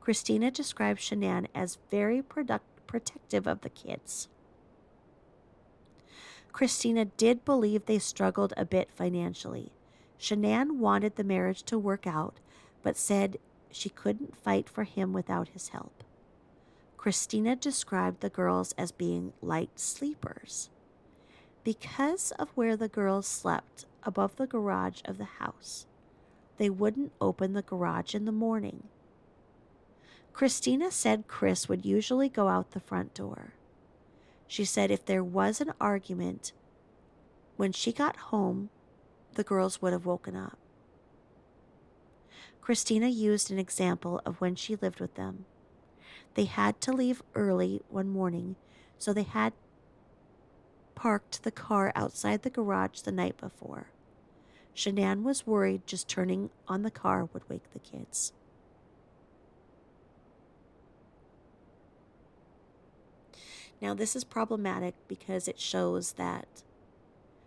S1: Christina described Shanann as very protective of the kids. Christina did believe they struggled a bit financially. Shanann wanted the marriage to work out, but said she couldn't fight for him without his help. Christina described the girls as being light sleepers. Because of where the girls slept, above the garage of the house, they wouldn't open the garage in the morning. Christina said Chris would usually go out the front door. She said if there was an argument, when she got home, the girls would have woken up. Christina used an example of when she lived with them. They had to leave early one morning, so they had parked the car outside the garage the night before. Shanann was worried just turning on the car would wake the kids. Now, this is problematic because it shows that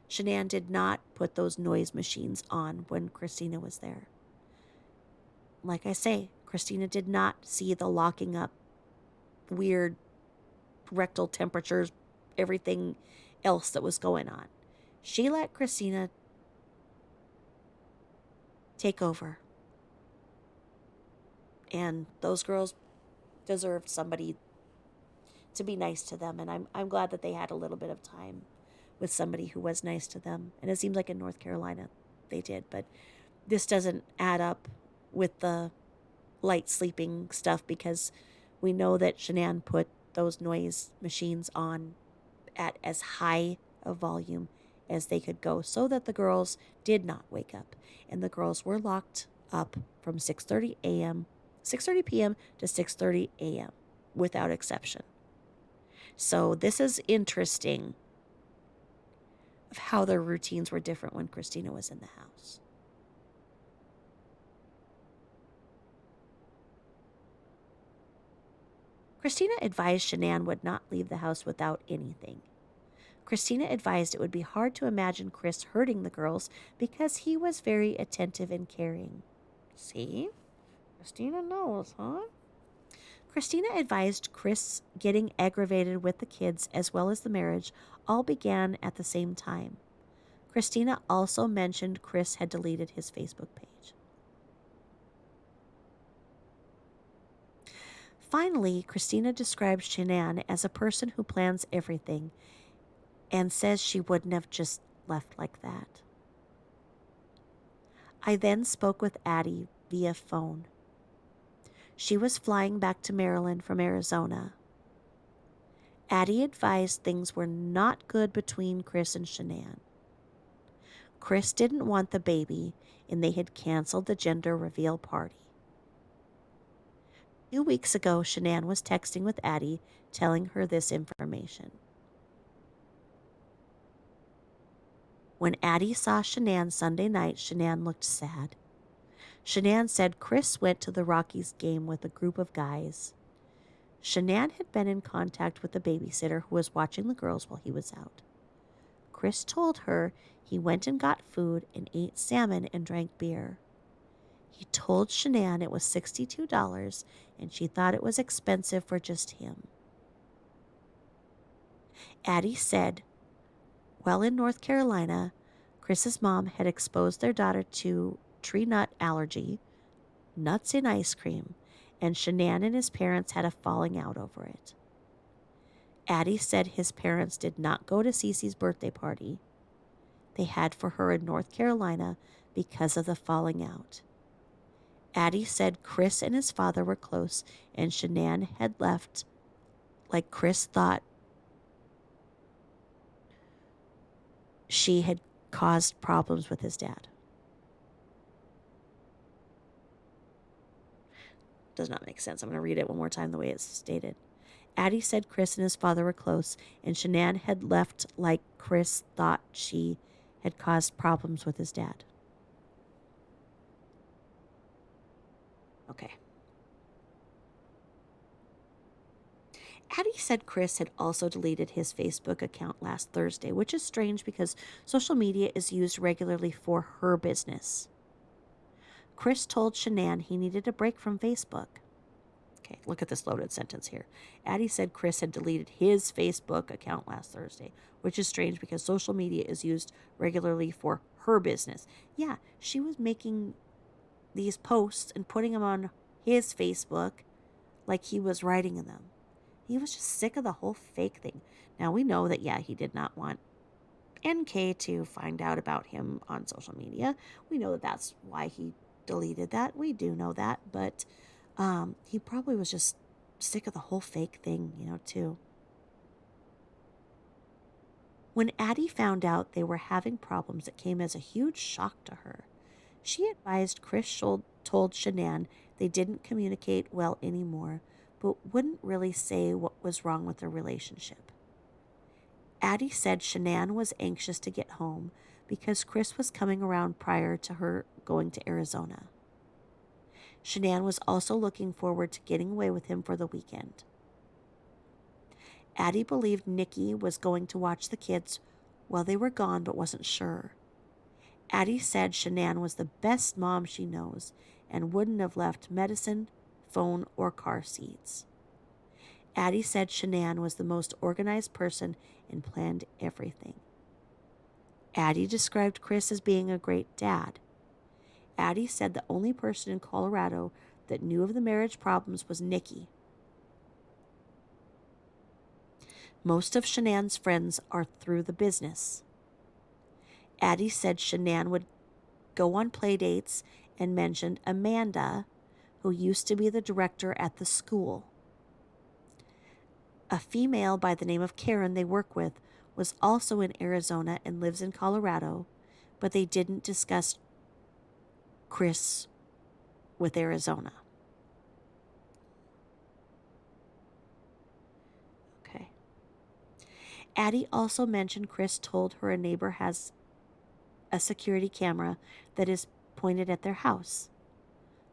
S1: Shanann did not put those noise machines on when Christina was there. Like I say, Christina did not see the locking up, weird rectal temperatures, everything else that was going on. She let Christina take over. And those girls deserved somebody to be nice to them. And I'm glad that they had a little bit of time with somebody who was nice to them. And it seems like in North Carolina they did. But this doesn't add up with the light sleeping stuff because we know that Shanann put those noise machines on at as high a volume as they could go so that the girls did not wake up. And the girls were locked up from 6:30 p.m. to 6:30 a.m. without exception. So this is interesting of how their routines were different when Christina was in the house. Christina advised Shanann would not leave the house without anything. Christina advised it would be hard to imagine Chris hurting the girls because he was very attentive and caring. See? Christina knows, huh? Christina advised Chris getting aggravated with the kids as well as the marriage all began at the same time. Christina also mentioned Chris had deleted his Facebook page. Finally, Christina described Shanann as a person who plans everything and says she wouldn't have just left like that. I then spoke with Addie via phone. She was flying back to Maryland from Arizona. Addie advised things were not good between Chris and Shanann. Chris didn't want the baby, and they had canceled the gender reveal party. 2 weeks ago, Shanann was texting with Addie, telling her this information. When Addie saw Shanann Sunday night, Shanann looked sad. Shanann said Chris went to the Rockies game with a group of guys. Shanann had been in contact with the babysitter who was watching the girls while he was out. Chris told her he went and got food and ate salmon and drank beer. He told Shanann it was $62 and she thought it was expensive for just him. Addie said, while in North Carolina, Chris's mom had exposed their daughter to tree nut allergy, nuts in ice cream, and Shanann and his parents had a falling out over it. Addie said his parents did not go to Cece's birthday party they had for her in North Carolina because of the falling out. Addie said Chris and his father were close and Shanann had left like Chris thought she had caused problems with his dad. Does not make sense. I'm going to read it one more time the way it's stated. Addie said Chris and his father were close, and Shanann had left like Chris thought she had caused problems with his dad. Okay. Addie said Chris had also deleted his Facebook account last Thursday, which is strange because social media is used regularly for her business. Chris told Shanann he needed a break from Facebook. Okay, look at this loaded sentence here. Addie said Chris had deleted his Facebook account last Thursday, which is strange because social media is used regularly for her business. Yeah, she was making these posts and putting them on his Facebook like he was writing in them. He was just sick of the whole fake thing. Now, we know that, yeah, he did not want NK to find out about him on social media. We know that that's why he deleted that. We do know that, but he probably was just sick of the whole fake thing, too. When Addie found out they were having problems, it came as a huge shock to her. She advised Chris told Shanann they didn't communicate well anymore, but wouldn't really say what was wrong with their relationship. Addie said Shanann was anxious to get home because Chris was coming around prior to her going to Arizona. Shanann was also looking forward to getting away with him for the weekend. Addie believed Nikki was going to watch the kids while they were gone, but wasn't sure. Addie said Shanann was the best mom she knows and wouldn't have left medicine, phone, or car seats. Addie said Shanann was the most organized person and planned everything. Addie described Chris as being a great dad. Addie said the only person in Colorado that knew of the marriage problems was Nikki. Most of Shanann's friends are through the business. Addie said Shanann would go on play dates and mentioned Amanda, who used to be the director at the school. A female by the name of Karen they work with was also in Arizona and lives in Colorado, but they didn't discuss Chris with Arizona. Okay. Addie also mentioned Chris told her a neighbor has a security camera that is pointed at their house.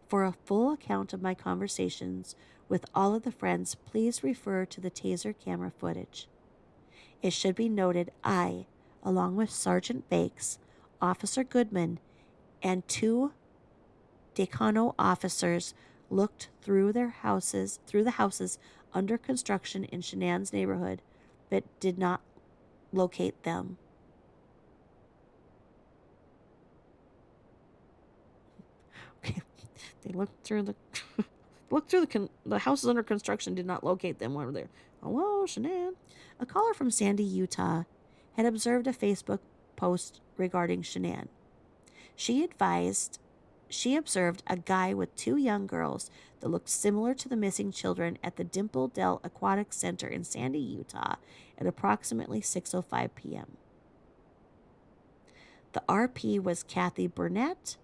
S1: For a full account of my conversations with all of the friends, please refer to the taser camera footage. It should be noted I, along with Sergeant Bakes, Officer Goodman, and 2 Decano officers looked through the houses under construction in Shanann's neighborhood, but did not locate them. Okay. They looked through the houses under construction, did not locate them. Were there? Hello, Shanann. A caller from Sandy, Utah, had observed a Facebook post regarding Shanann. She observed a guy with 2 young girls that looked similar to the missing children at the Dimple Dell Aquatic Center in Sandy, Utah, at approximately 6:05 p.m. The RP was Kathy Burnett.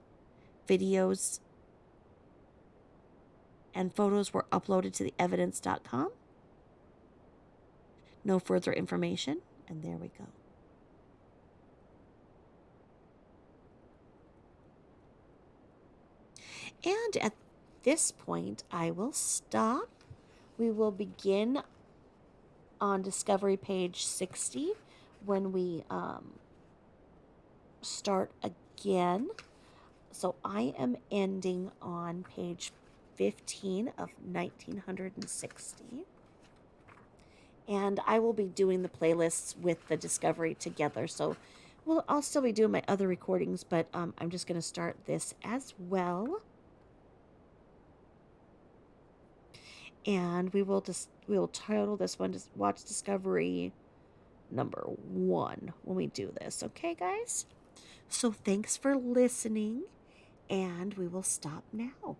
S1: Videos and photos were uploaded to the evidence.com. No further information, and there we go. And at this point, I will stop. We will begin on Discovery page 60 when we start again. So I am ending on page 15 of 1960. And I will be doing the playlists with the Discovery together. So I'll still be doing my other recordings, but I'm just going to start this as well. And we will title this one just Watch Discovery number 1 when we do this. Okay, guys? So thanks for listening, and we will stop now.